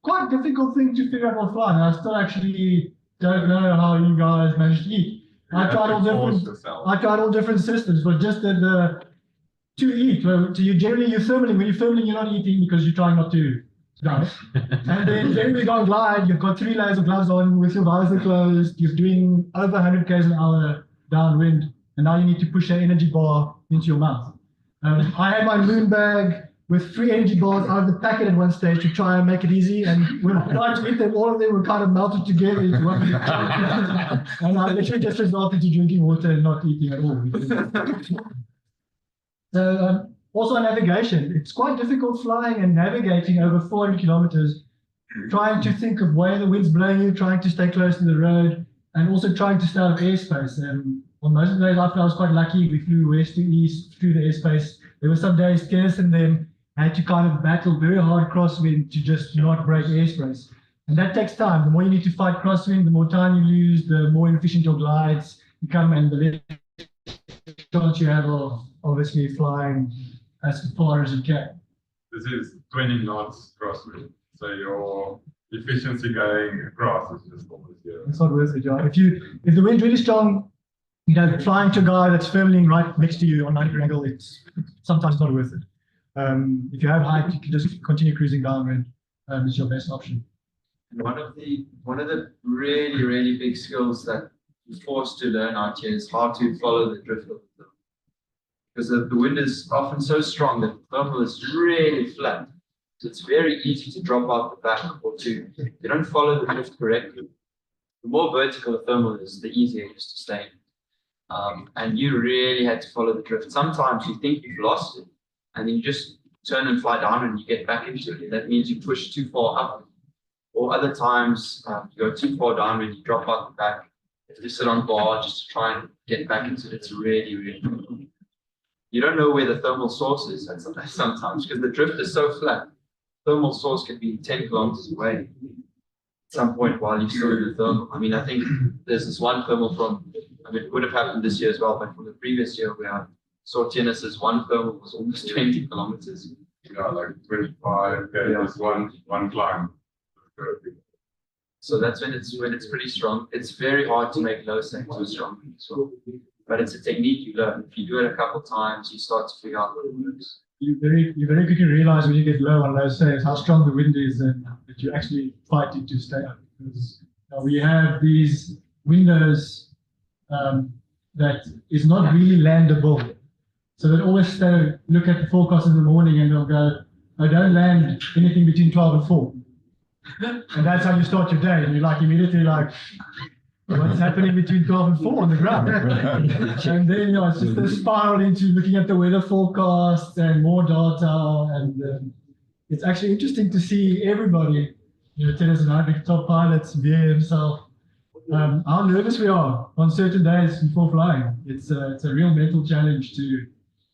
quite a difficult thing to figure out while flying. I still actually don't know how you guys managed to eat. I tried all different systems, but just to eat, you're thermaling. When you're thermaling, you're not eating because you're trying not to die. And then generally on glide, you've got 3 layers of gloves on with your visor closed, you're doing over 100 km an hour downwind, and now you need to push an energy bar into your mouth. I had my moon bag with 3 energy bars out of the packet at one stage to try and make it easy, and when I tried to eat them, all of them were kind of melted together into one. And I literally just resorted to drinking water and not eating at all. So also navigation, it's quite difficult flying and navigating over 400 kilometers, trying to think of where the wind's blowing you, trying to stay close to the road, and also trying to stay out of airspace. On most of the days after, I was quite lucky. We flew west to east through the airspace. There were some days Theunis and them had to kind of battle very hard crosswind to just not break airspace. And that takes time. The more you need to fight crosswind, the more time you lose, the more inefficient your glides become, and the less chance you have of obviously flying as far as you can. This is 20 knots crosswind, so your efficiency going across is just almost zero. It's not worth it, John. If the wind's really strong, flying to a guy that's firmly right next to you on 90 angle, it's sometimes not worth it. If you have height, you can just continue cruising downwind. It's your best option. And one of the really, really big skills that you're forced to learn out here is how to follow the drift of the thermal. Because the wind is often so strong that the thermal is really flat. So it's very easy to drop out the back or to, if you don't follow the drift correctly, the more vertical a thermal is, the easier it is to stay. And you really had to follow the drift. Sometimes you think you've lost it, and then you just turn and fly down and you get back into it. That means you push too far up. Or other times you go too far down and you drop out the back. If you sit on bar just to try and get back into it, it's really, really difficult. You don't know where the thermal source is sometimes because the drift is so flat. Thermal source could be 10 kilometers away at some point while you're still in the thermal. I mean, I think there's this one thermal from, I mean, it would have happened this year as well, but from the previous year where I saw Theunis's one thermal was almost 20 kilometers. Yeah, like 25, there's one climb. So that's when it's pretty strong. It's very hard to make low sag too strong. So, but it's a technique you learn. If you do it a couple of times, you start to figure out what it works. You very quickly realize when you get low on low sags how strong the wind is and that you're actually fighting to stay up. Because we have these windows that is not really landable. So they always stay, look at the forecast in the morning and they'll go, I don't land anything between 12 and 4. And that's how you start your day. And you're like immediately like, what's happening between 12 and 4 on the ground? And then it's just a spiral into looking at the weather forecast and more data. And it's actually interesting to see everybody, Theunis and Heinrich, top pilots, Veer himself, how nervous we are on certain days before flying. It's a real mental challenge to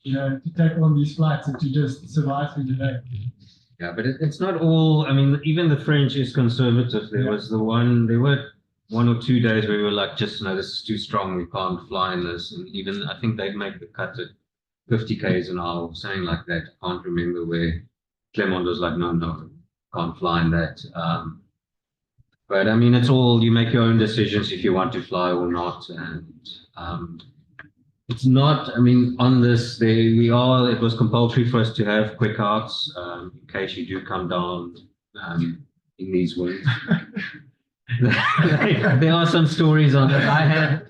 take on these flights and to just survive through the day. Yeah, but it's not all. I mean, even the French is conservative. There were 1 or 2 days where we were like, just no, this is too strong. We can't fly in this. And even I think they'd make the cut at 50 k's an hour, something like that. I can't remember where Clement was like, no, can't fly in that. But I mean, it's all, you make your own decisions if you want to fly or not. And it's not, I mean, on this, it was compulsory for us to have quick outs in case you do come down in these winds. There are some stories on it.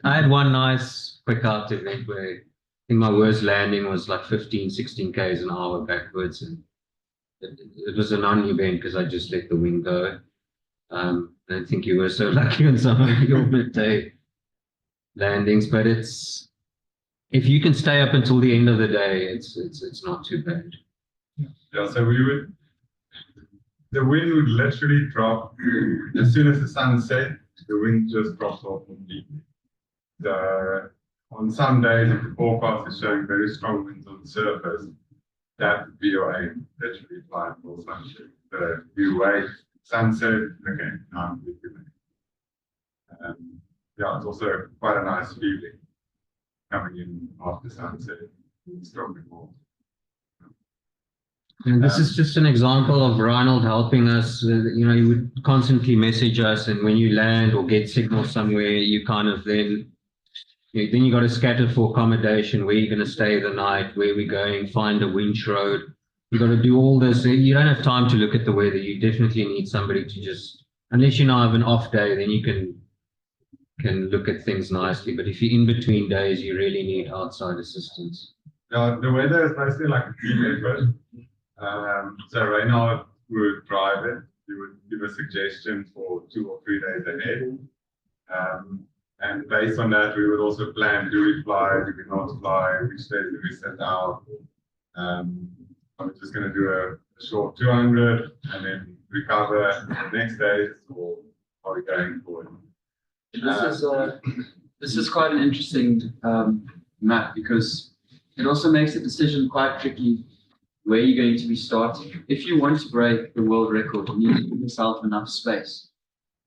I had one nice quick out event where I think my worst landing was like 15, 16 k's an hour backwards. And it was a non-event because I just let the wind go. I don't think you were so lucky on some of your midday landings, but if you can stay up until the end of the day, it's not too bad. Yeah, so the wind would literally drop as soon as the sun set. The wind just drops off completely. On some days, if the forecast is showing very strong winds on the surface, that would be your aim, literally flying full sunshine. So you wait, sunset, okay, now I'm good. Yeah, it's also quite a nice feeling coming in after sunset, strong more. And this is just an example of Reynald helping us. He would constantly message us, and when you land or get signal somewhere, you kind of then you got to scatter for accommodation, where you're going to stay the night, where we're going, find a winch road. You got to do all this. You don't have time to look at the weather. You definitely need somebody to just, unless you now have an off day, then you can look at things nicely. But if you're in between days, you really need outside assistance. Yeah, the weather is mostly like a team effort. So Reynald would drive it. He would give a suggestion for 2 or 3 days ahead. And based on that, we would also plan, do we fly, do we not fly, which days do we set out. I'm just going to do a short 200 and then recover the next day, or are we going for it? This is quite an interesting map because it also makes the decision quite tricky where you're going to be starting. If you want to break the world record, you need to give yourself enough space.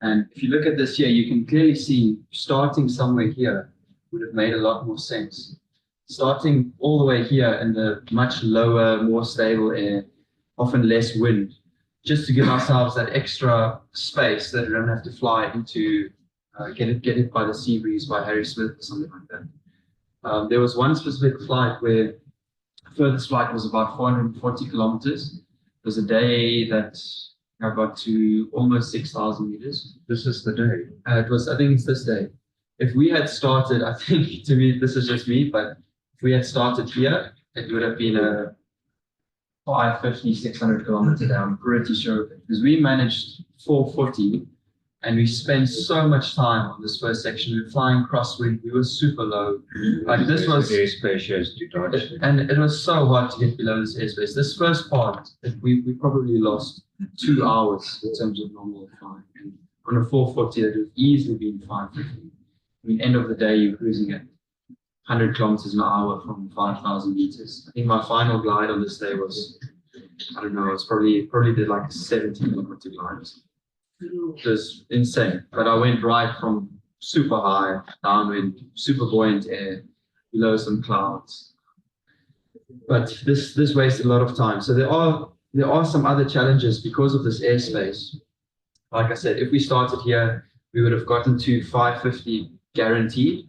And if you look at this here, you can clearly see starting somewhere here would have made a lot more sense. Starting all the way here in the much lower, more stable air, often less wind, just to give ourselves that extra space that we don't have to fly into, get hit by the sea breeze by Harry Smith or something like that. There was one specific flight where the furthest flight was about 440 kilometers. It was a day that I got to almost 6,000 meters. This is the day. I think it's this day. If we had started, I think, to me, this is just me, but if we had started here, it would have been 550, 600 kilometers a day. I'm pretty sure of it. Because we managed 440 and we spent so much time on this first section. We were flying crosswind. We were super low. Like this was airspace has to dodge. and it was so hard to get below this airspace. This first part, we probably lost 2 hours in terms of normal flying. And on a 440, that would have easily been 550. I mean, end of the day, you're cruising at 100 kilometers an hour from 5,000 meters. I think my final glide on this day was, I don't know, it's probably did like a 70 kilometer glide. It was insane. But I went right from super high, downwind, super buoyant air, below some clouds. But this wasted a lot of time. So there are some other challenges because of this airspace. Like I said, if we started here, we would have gotten to 550 guaranteed.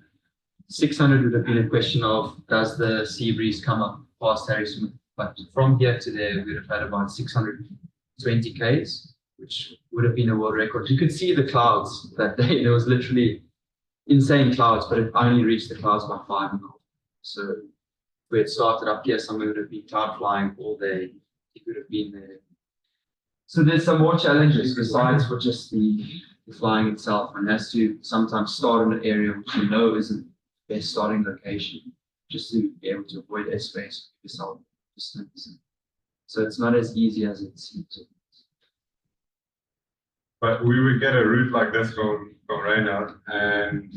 600 would have been a question of, does the sea breeze come up past Harrismith? But from here to there, we would have had about 620 Ks, which would have been a world record. You could see the clouds that day. There was literally insane clouds, but it only reached the clouds by 5 knots. So if we had started up here, somewhere would have been cloud flying all day. It would have been there. So there's some more challenges besides for just the flying itself. And has to sometimes start in an area which you know isn't the best starting location, just to be able to avoid airspace, yourself distance. So it's not as easy as it seems. But we would get a route like this from Reynald, and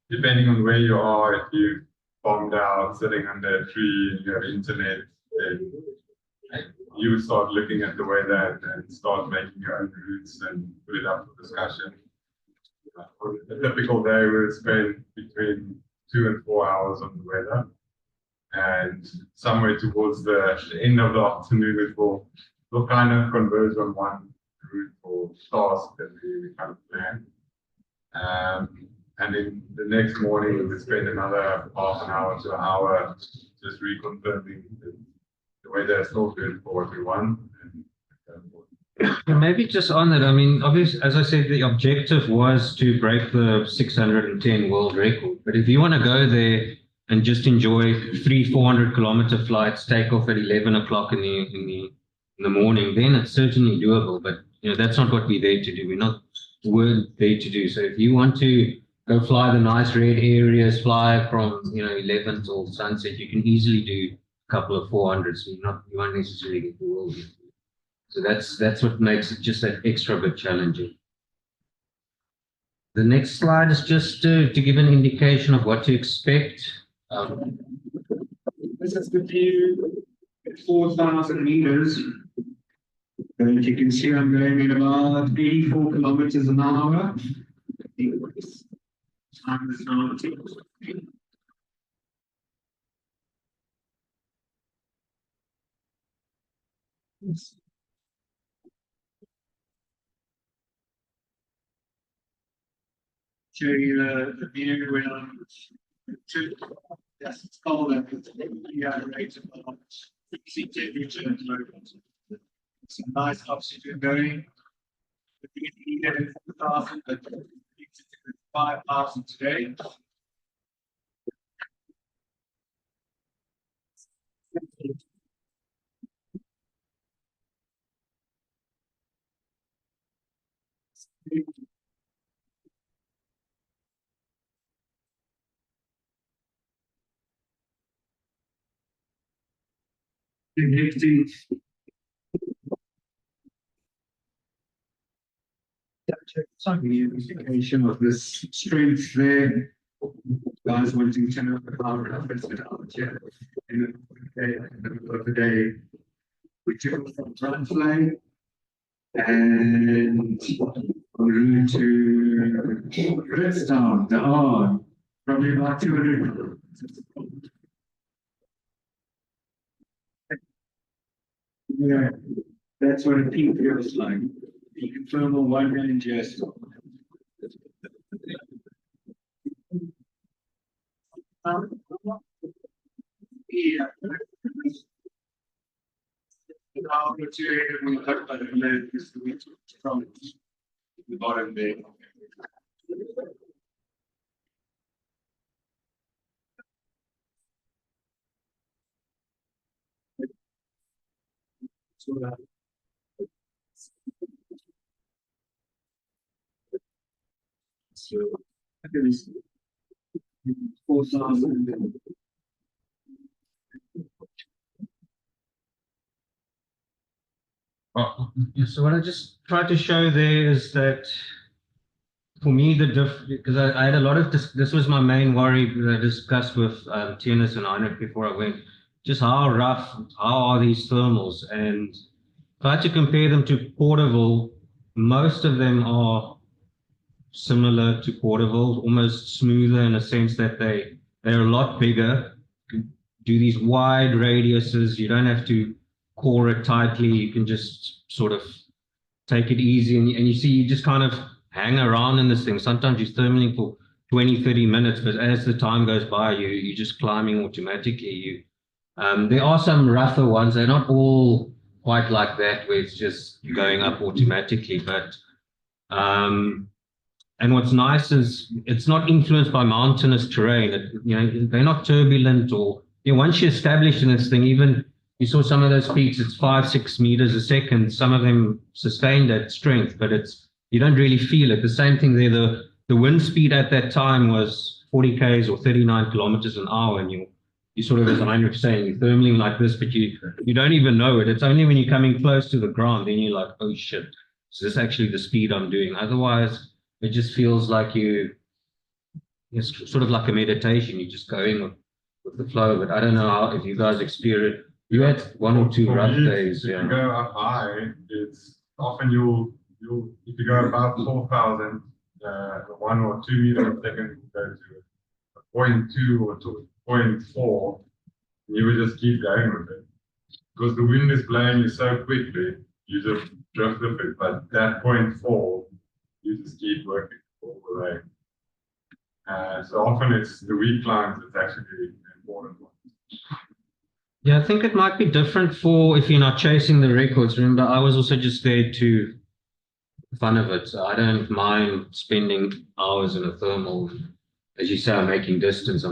depending on where you are, if you bombed out, sitting under a tree, and you have internet, then you would start looking at the weather and start making your own routes and put it up for discussion. On a typical day, we would spend between 2 and 4 hours on the weather, and somewhere towards the end of the afternoon, it will kind of converge on one route or task that we kind of plan. And then the next morning, we would spend another half an hour to an hour just reconfirming the weather is still good for what we want. And maybe just on that, I mean, obviously, as I said, the objective was to break the 610 world record. But if you want to go there and just enjoy 300-400 kilometer flights, take off at 11 o'clock in the morning, then it's certainly doable. But that's not what we're there to do. We're there to do. So if you want to go fly the nice red areas, fly from 11 till sunset, you can easily do a couple of 400s. So you won't necessarily get the world. So that's what makes it just that extra bit challenging. The next slide is just to give an indication of what to expect. This is the view at 4,000 meters. And you can see I'm going at about 84 kilometers an hour. Time is now show you the view when I'm yes, it's colder. Yeah, rate of see temperature at the moment. Some nice oxygen going. We need 4,000, but 5,000 today. Connecting. Some indication of this strength there. Guys wanting to know how it's been out here in the middle of the day. We took from Transline and en route to Redstone, down probably about 200. Yeah, that's what a peak feels like. You can film on one range, yes. Yeah. Now, we talk about the land is from the bottom there. So what I just tried to show there is that for me, because I had a lot of this was my main worry that I discussed with Theunis and Heinrich before I went, just how are these thermals? And if I had to compare them to Porterville, most of them are similar to Porterville, almost smoother in a sense that they're a lot bigger, do these wide radiuses, you don't have to core it tightly, you can just sort of take it easy, and you see you just kind of hang around in this thing. Sometimes you're thermaling for 20-30 minutes, but as the time goes by, you're just climbing automatically. There are some rougher ones, they're not all quite like that where it's just going up automatically, but and what's nice is it's not influenced by mountainous terrain. They're not turbulent, or once you're established in this thing, even you saw some of those peaks, it's 5-6 meters a second. Some of them sustain that strength, but you don't really feel it. The same thing there, the wind speed at that time was 40 k's or 39 kilometers an hour, and you sort of, as Heinrich saying, you're thermaling like this, but you don't even know it. It's only when you're coming close to the ground, then you're like, oh shit, is this actually the speed I'm doing? Otherwise, it just feels like it's sort of like a meditation. You're just going with the flow. But I don't know if you guys experience. You had one or two rough days. If you go up high, it's often if you go above 4,000, 1 or 2 meters a second will go to 0.2 or 0.4, and you will just keep going with it. Because the wind is blowing you so quickly, you just drift with it. But that 0.4, you just keep working all the way. So often it's the weak lines that's actually the important one. Yeah, I think it might be different for if you're not chasing the records. Remember, I was also just there to fun of it. So I don't mind spending hours in a thermal. As you say, I'm making distance.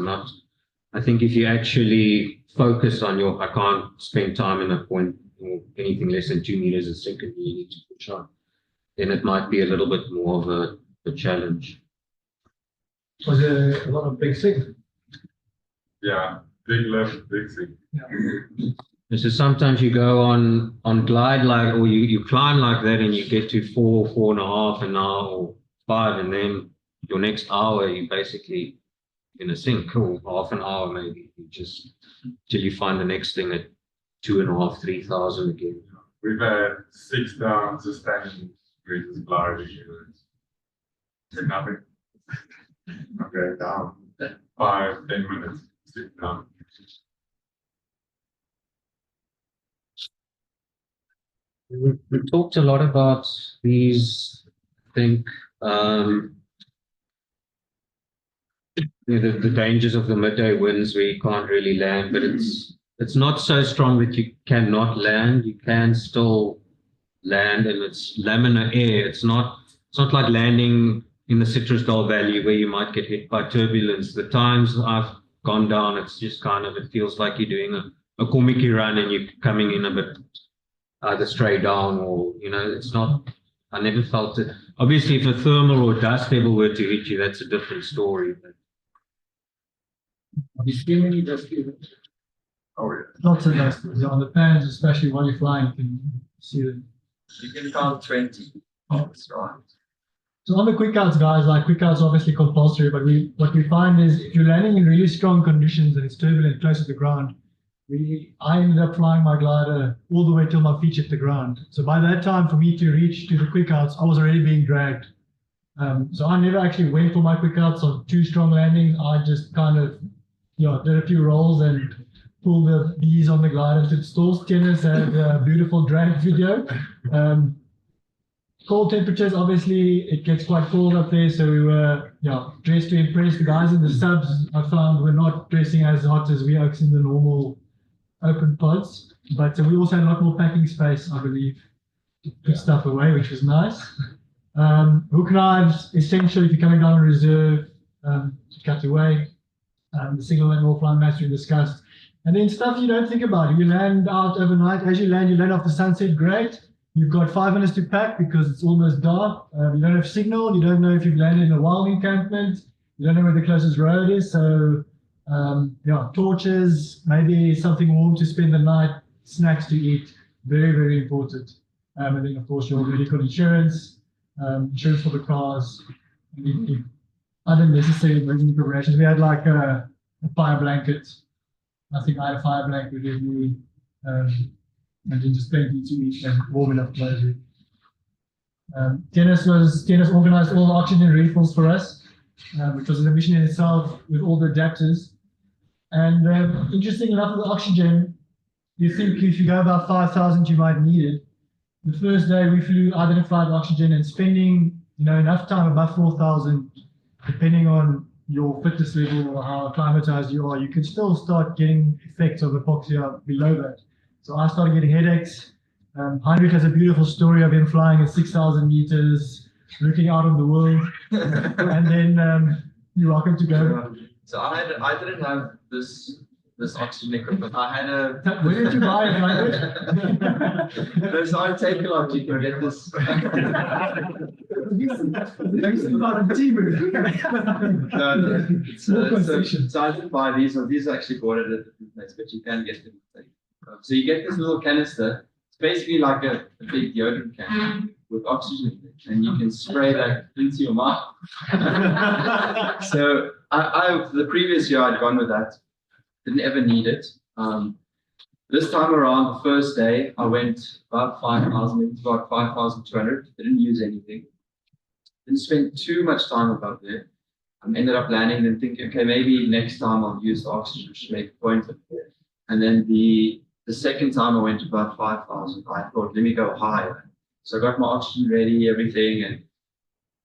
I think if you actually focus on I can't spend time in a point or anything less than 2 meters a second, you need to push on. Then it might be a little bit more of a challenge. Was there a lot of big things? Yeah, big lift, big thing. So sometimes you go on glide like, or you climb like that, and you get to 4.5 an hour or 5, and then your next hour you basically in a sink, or half an hour maybe, till you find the next thing at 2.5, 3,000 again. We've had 6 down sustained with gliding units. Nothing. Okay, down 5-10 minutes, 6 down. We talked a lot about these, I think, the dangers of the midday winds where you can't really land, but it's not so strong that you cannot land. You can still land, and it's laminar air. It's not like landing in the Citrusdal Valley where you might get hit by turbulence. The times I've gone down, it's just it feels like you're doing a Komiki run and you're coming in a bit either straight down, or it's not. I never felt it. Obviously, if a thermal or dust devil were to hit you, that's a different story. But Have you seen any dust devils? Oh yeah. Lots of dust. On the fans, especially while you're flying, you can see them. You can count 20. That's right. So on the quick outs, guys, quick outs obviously compulsory, but what we find is if you're landing in really strong conditions and it's turbulent close to the ground, I ended up flying my glider all the way till my feet hit the ground. So by that time, for me to reach to the quick outs, I was already being dragged. So I never actually went for my quick outs on too strong landings. I just did a few rolls and pulled the bees on the glider to stalls. Theunis had a beautiful drag video. Cold temperatures, obviously, it gets quite cold up there, so we were dressed to impress. The guys in the subs, I found, were not dressing as hot as we are in the normal open pods, but we also had a lot more packing space, I believe, to put stuff away, which was nice. Hook knives, essentially, if you're coming down on reserve, to cut away. The single and all flying master we discussed. And then stuff you don't think about. You land out overnight. As you land off the sunset, great. You've got 5 minutes to pack because it's almost dark. You don't have signal. You don't know if you've landed in a wild encampment. You don't know where the closest road is. So, yeah, torches, maybe something warm to spend the night, snacks to eat. Very, very important. And then, of course, your medical insurance, insurance for the cars, and other necessary emergency preparations. We had like a fire blanket. I think I had a fire blanket with me, and then just plenty to eat and warm enough clothes. Dennis organized all the oxygen refills for us, which was a mission in itself with all the adapters. And interesting enough, with the oxygen, you think if you go about 5,000, you might need it. The first day we flew identified oxygen, and spending enough time above 4,000, depending on your fitness level or how acclimatized you are, you can still start getting effects of hypoxia below that. So I started getting headaches. Heinrich has a beautiful story of him flying at 6,000 meters, looking out on the world. And then you're welcome to go. So I didn't have this oxygen equipment. I had a. Where did you buy it, Heinrich? There's on Takealot, you can get this. So I didn't buy these. These are actually bought at a different place, but you can get them. So you get this little canister. It's basically like a big deodorant can with oxygen in it, and you can spray that into your mouth. So the previous year I'd gone with that. Didn't ever need it. This time around, the first day, I went about 5,000, maybe about 5,200. Didn't use anything. Didn't spend too much time above there. Ended up landing and thinking, okay, maybe next time I'll use the oxygen to make a point of it. And then the second time I went about 5,000, I thought, let me go higher. So I got my oxygen ready, everything, and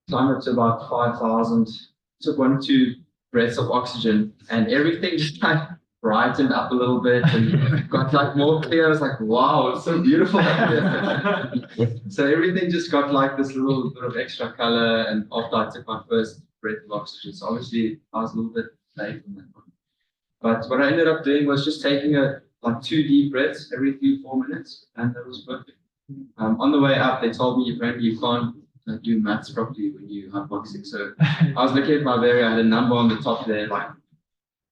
climbed up to about 5,000. Took 1-2 breaths of oxygen, and everything just kind of brightened up a little bit and got like more clear. I was like, wow, it's so beautiful up here. So everything just got like this little bit of extra color. And after I took my first breath of oxygen, so obviously I was a little bit late on that one. But what I ended up doing was just taking like 2 deep breaths every 3-4 minutes, and that was perfect. On the way up, they told me apparently you can't do maths properly when you hypoxic. So I was looking at my variable, I had a number on the top there, like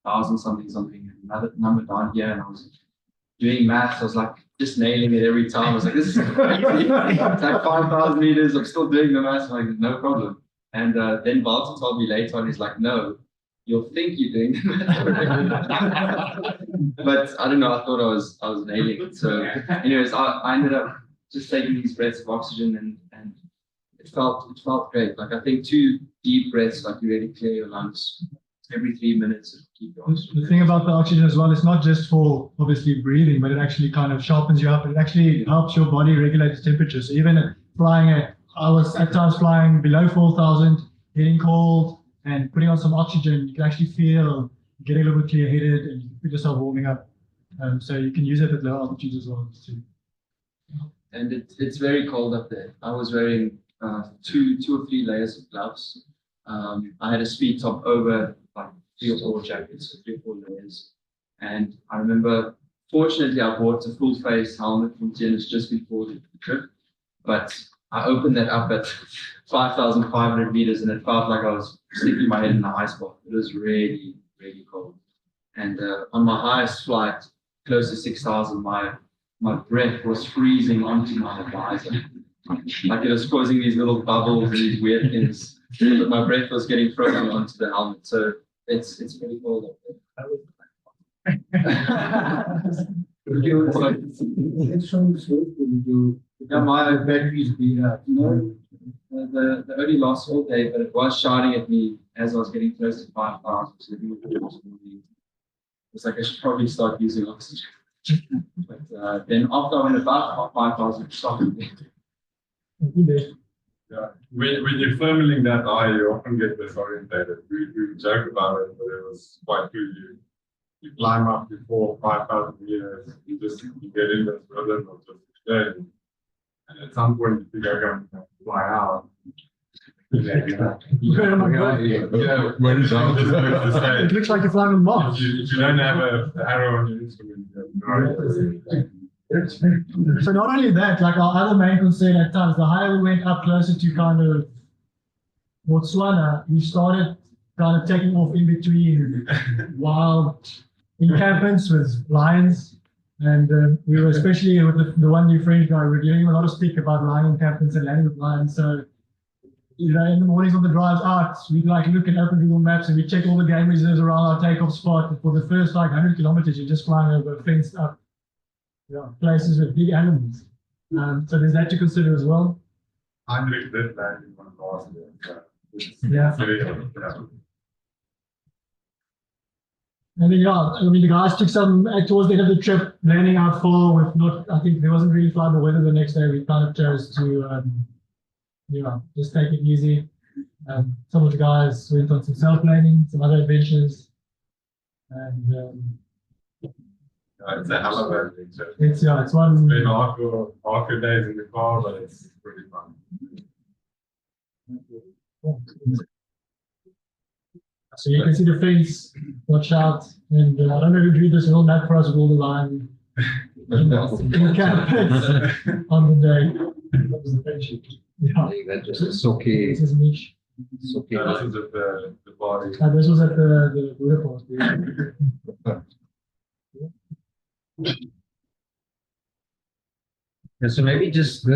1,000 something, and another number down here, and I was doing maths. I was like just nailing it every time. I was like, this is crazy. It's like 5,000 meters. I'm still doing the maths. I'm like, no problem. And then Walter told me later on, he's like, no, you'll think you're doing the maths. But I don't know. I thought I was nailing it. So, anyways, I ended up just taking these breaths of oxygen, and it felt great. Like I think 2 deep breaths, like you really clear your lungs every 3 minutes and keep your oxygen. The thing about the oxygen as well, it's not just for obviously breathing, but it actually kind of sharpens you up. It actually helps your body regulate its temperature. So even I was at times flying below 4,000, getting cold, and putting on some oxygen, you can actually feel getting a little bit clear-headed, and you can feel yourself warming up. So you can use it at low altitudes as well too. And it's very cold up there. I was wearing 2 or 3 layers of gloves. I had a speed top over like 3 or 4 jackets, 3 or 4 layers. And I remember, fortunately, I bought a full face helmet from Theunis just before the trip. But I opened that up at 5,500 meters, and it felt like I was sticking my head in the ice box. It was really, really cold. And on my highest flight, close to 6,000, my breath was freezing onto my visor. Like it was causing these little bubbles and these weird things. But my breath was getting frozen onto the helmet. So it's pretty cold up there. Yeah, my batteries being the only lost all day, but it was shouting at me as I was getting close to 5,000. So it's like I should probably start using oxygen. But then after I went about 5,000, it stopped again. Yeah, when you're firming that high, you often get disorientated. We joke about it, but it was quite true. You climb up to 4,000 or 5,000 meters, you get in this rhythm of just staying. And at some point, you think I'm going to fly out. Very much good. Yeah, when it's on the side. It looks like you're flying on Mars. If you don't have a arrow on your instrument, So not only that, like our other main concern at times, the higher we went up closer to kind of Botswana, we started kind of taking off in between wild encampments with lions. And we were, especially with the one new French guy, we were giving him a lot of stick about lion encampments and landing with lions. So, you know, in the mornings on the drives out, we'd like look and open Google Maps and we check all the game reserves around our takeoff spot. For the first like 100 kilometers, you're just flying over fenced up places with big animals. So there's that to consider as well. Heinrich did land in one last year. Yeah. Yeah. And then, yeah, I mean, the guys took some towards the end of the trip, landing out far with not, I think there wasn't really flying the weather the next day. We kind of chose to, just take it easy. Some of the guys went on some self-planing, some other adventures. And It's a hell of a adventure. it's one. Spend half your days in the car, but it's pretty fun. So you can see the fence, watch out, and I don't know who drew this little map for us with all the line in campus on the day. That was the friendship. Yeah. That just a silky, This is Mitch. silky. This is at the party. This was at the Budapest. Yeah, so maybe just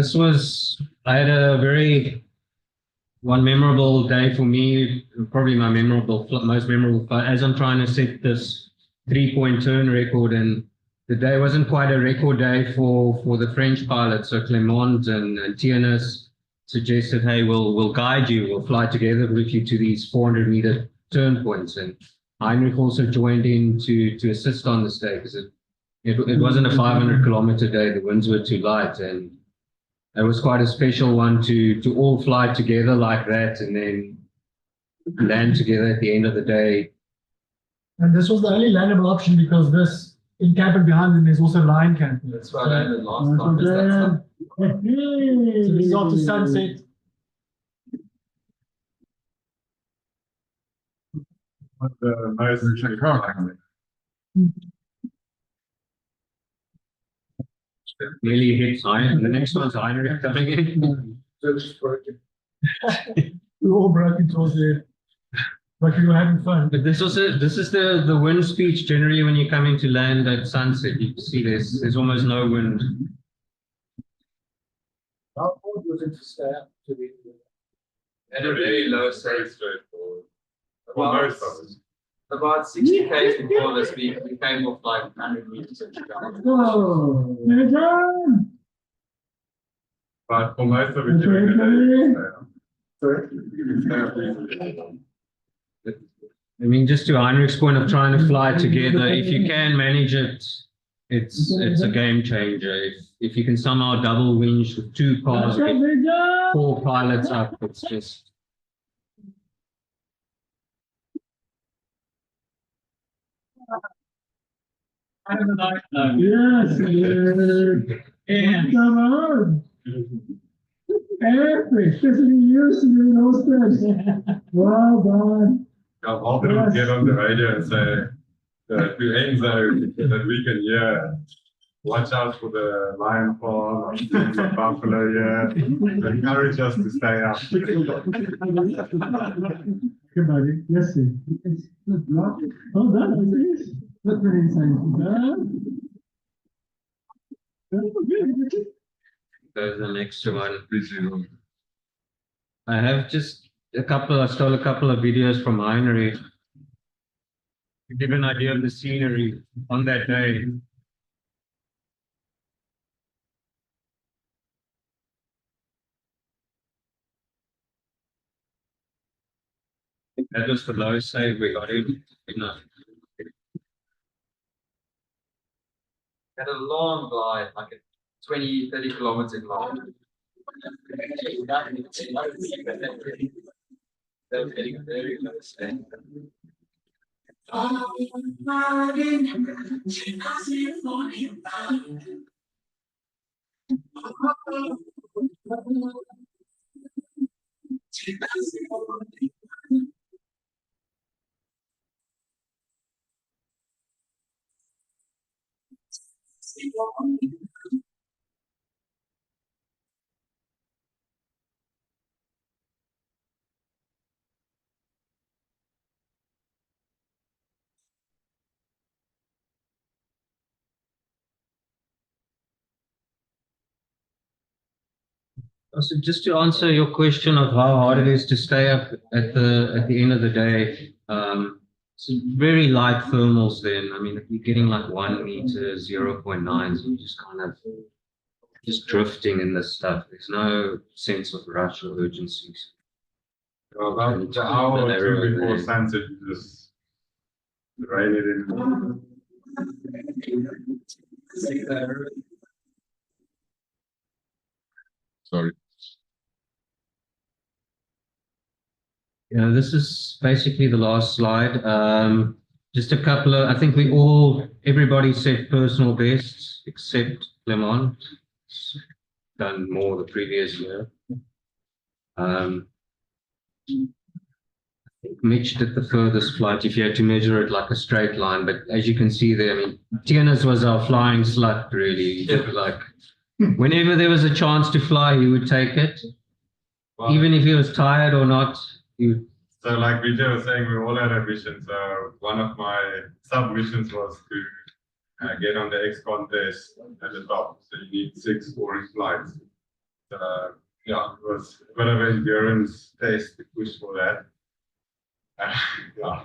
I had a one memorable day for me, probably my most memorable flight, as I'm trying to set this 3-point turn record. And the day wasn't quite a record day for the French pilots. So Clement and Theunis suggested, hey, we'll guide you, we'll fly together with you to these 400-meter turn points. And Heinrich also joined in to assist on this day, because it wasn't a 500-kilometer day. The winds were too light, and it was quite a special one to all fly together like that and then land together at the end of the day. And this was the only landable option because this encampment behind them is also lion camping. That's why I landed last time. Is that So this is after sunset. The most Nearly hit Heinrich. The next one's Heinrich coming in. We all broken towards the but we were having fun. But this is the wind speech. Generally, when you're coming to land at sunset, you can see there's almost no wind. How old was it to stay up to the? at a very low very stage? straightforward. Well, Well, most of it. About 60 k's before this week, we came off like 100 meters of ground. Oh, But for most of it, during the day, I mean, just to Heinrich's point of trying to fly together, if you can manage it, it's a game changer. If you can somehow double winch with 2 cars, with 4 pilots up, it's just. yes, and come on. Epic, 50 years to do those things. Well done. Walter would get on the radio and say to Enzo that we can hear, watch out for the lion farm, the buffalo here, encourage us to stay up. Good buddy. Yes, sir. Well done. Yes. That's very insane. There's the next one. I have just I stole a couple of videos from Heinrich to give an idea of the scenery on that day. That was the lowest side we got in. Had a long glide, like a 20, 30 kilometer glide. That was getting a very low state. So just to answer your question of how hard it is to stay up at the end of the day, it's very light thermals then. I mean, if you're getting like 1 meter, 0.9, so you're just kind of just drifting in this stuff. There's no sense of rush or urgency. About the hour or two before sunset, you just rain it in. Sorry. Yeah, this is basically the last slide. Just a couple of, I think everybody set personal bests except Clement. Done more the previous year. I think Mitch did the furthest flight if you had to measure it like a straight line, but as you can see there, I mean, Theunis was our flying slut, really. Like, whenever there was a chance to fly, he would take it. Wow. Even if he was tired or not. So like Vijay was saying, we all had ambitions. So one of my sub-missions was to get on the X contest at the top. So you need 6 scoring flights. Yeah, it was a bit of an endurance test to push for that. Yeah.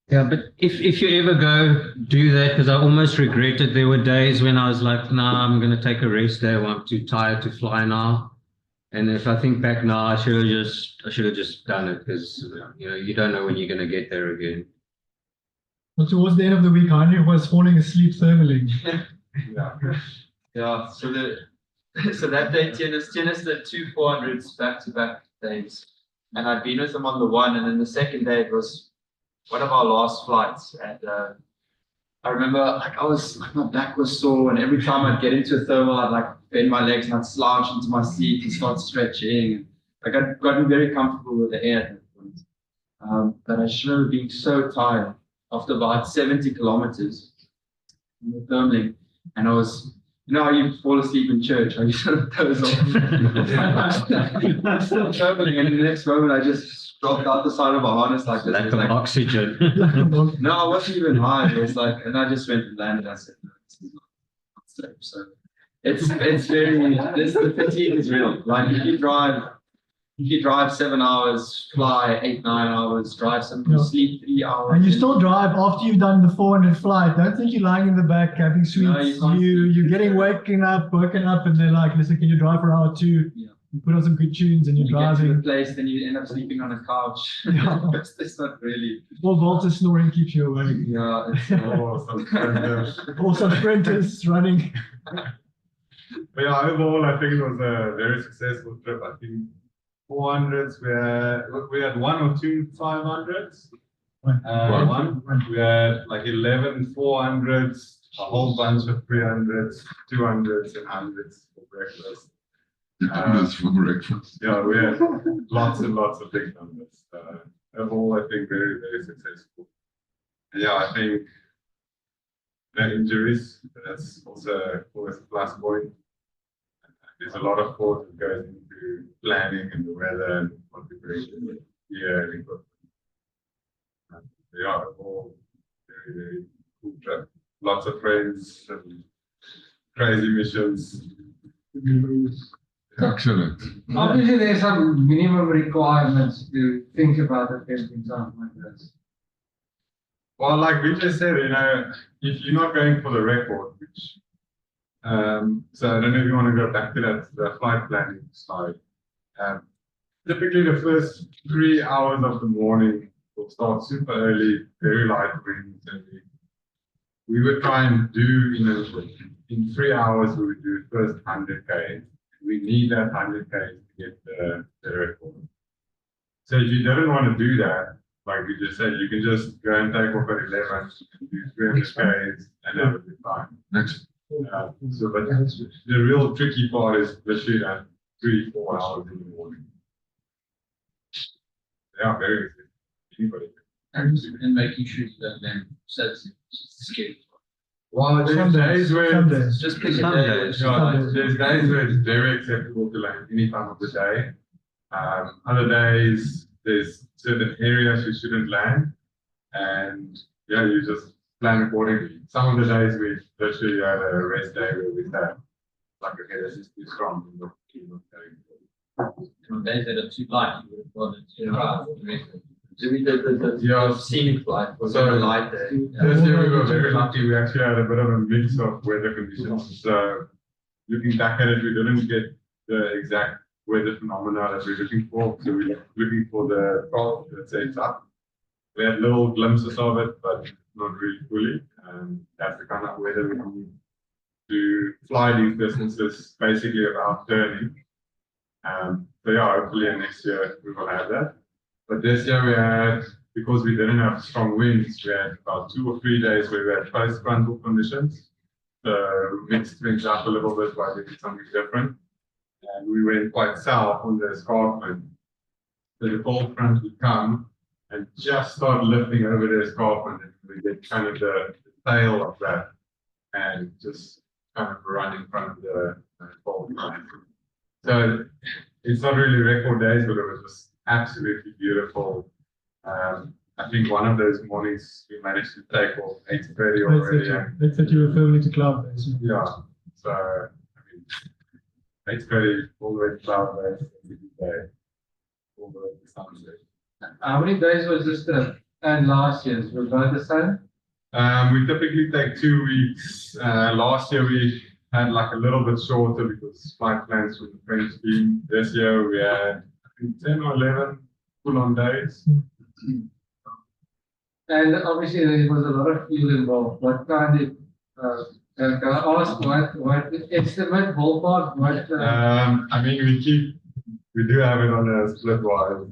Yeah, but if you ever go do that, because I almost regret it. There were days when I was like, nah, I'm going to take a rest day. I'm too tired to fly now. And if I think back now, I should have just done it, because you don't know when you're going to get there again. Well, towards the end of the week, Heinrich was falling asleep thermally. Yeah. So that day, Theunis did 2 400s back-to-back days, and I'd been with him on the one, and then the second day it was one of our last flights, and I remember my back was sore, and every time I'd get into a thermal, I'd like bend my legs and I'd slouch into my seat and start stretching. Like I'd gotten very comfortable with the air at that point. But I just remember being so tired after about 70 kilometers in the thermaling, and I was, how you fall asleep in church, I sort of doze off. I'm still thermaling, and in the next moment I just dropped out the side of my harness like this. Lack of oxygen. No, I wasn't even high. It was like, and I just went and landed. I said, no, this is not safe. So it's very, the fatigue is real. Like if you drive 7 hours, fly 8, 9 hours, drive some, sleep 3 hours. And you still drive after you've done the 400 flight. Don't think you're lying in the back having sweets. No, you're getting woken up, and they're like, listen, can you drive for hour 2? Yeah. You put on some good tunes and you're driving. Get to the place, then you end up sleeping on a couch. Yeah. It's not really. Or Walter snoring keeps you awake. Yeah. It's or some sprinters running. But yeah, overall, I think it was a very successful trip. I think 400s, we had 1 or 2 500s. We had like 11 400s, a whole bunch of 300s, 200s, and 100s for breakfast. For breakfast. Yeah, we had lots and lots of big numbers. Overall, I think very, very successful. And yeah, I think no injuries, that's also always a plus point. There's a lot of thought that goes into planning and the weather and what we bring in the gear and equipment. Yeah, all very, very cool trip. Lots of friends and crazy missions. Excellent. Obviously, there's some minimum requirements to think about at every time like this. Well, like we just said, if you're not going for the record, which so I don't know if you want to go back to the flight planning slide. Typically, the first 3 hours of the morning will start super early, very light winds, and we would try and do in 3 hours we would do the first 100K. We need that 100K to get the record. So if you didn't want to do that, like we just said, you can just go and take off at 11 and do 300Ks and have a good time. Next. But the real tricky part is literally that 3-4 hours in the morning. they are very easy. Anybody. And making sure you don't then set scary. Well, there's days where Some days. Just pick a Some day. days. there's days where it's very acceptable to land any time of the day. Other days, there's certain areas you shouldn't land, and yeah, you just plan accordingly. Some of the days we literally had a rest day where we said, like, okay, this is too strong. We're not going. On days that are too light, you would rather turn around. So we did Yeah. the scenic flight was So- very light day. This year we were very lucky. We actually had a bit of a mix of weather conditions. So looking back at it, we didn't get the exact weather phenomena that we're looking for. So we were looking for the trough that sets up. We had little glimpses of it, but not really fully. That's the kind of weather we need to fly these distances, basically without turning. So yeah, hopefully next year we will have that. But this year we had, because we didn't have strong winds, we had about 2 or 3 days where we had post frontal conditions. So we mixed things up a little bit by doing something different. And we went quite south on the escarpment. So the cold front would come and just start lifting over the escarpment, and we get kind of the tail of that and just kind of run in front of the cold front. So it's not really record days, but it was just absolutely beautiful. I think one of those mornings we managed to take off 8:30 already. And, That's that you were filming to cloud base. yeah, so I mean, 8:30 all the way to cloud base every day, all the way to sunset. How many days was this trip? And last year's, was that the same? We typically take 2 weeks. Last year we had like a little bit shorter because flight plans with the French team. This year we had, I think, 10 or 11 full-on days. And obviously there was a lot of fuel involved. What kind of, can I ask what estimate ballpark, what, I mean, we do have it on a split wire.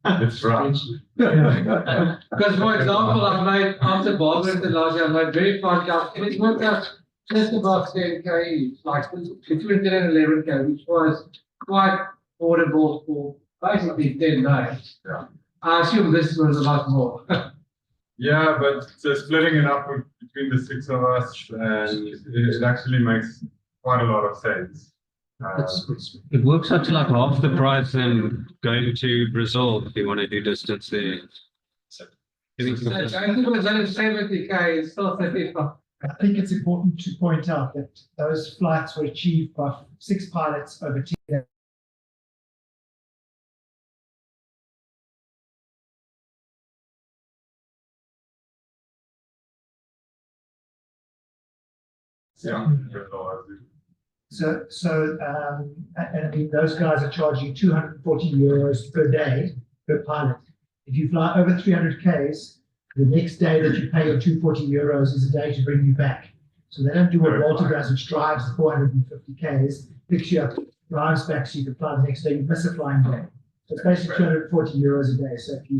It's right. because for example, I made, after Barbara the last year, I made very fun calc, and it worked out just about 10K, like between 10 and 11K, which was quite affordable for basically 10 days. Yeah. I assume this was a lot more. Yeah, but so splitting it up between the 6 of us, and it actually makes quite a lot of sense. It works out to like half the price than going to Brazil if you want to do distance there. So I think it was only 70K, it's still 35. I think it's important to point out that those flights were achieved by 6 pilots over 10 days. Yeah. And I mean, those guys are charging 240 euros per day per pilot. If you fly over 300 Ks, the next day that you pay your 240 euros is a day to bring you back. So they don't do what Walter does, which drives the 450 Ks, picks you up, drives back so you can fly the next day, you miss a flying day. So it's basically 240 euros a day. So if you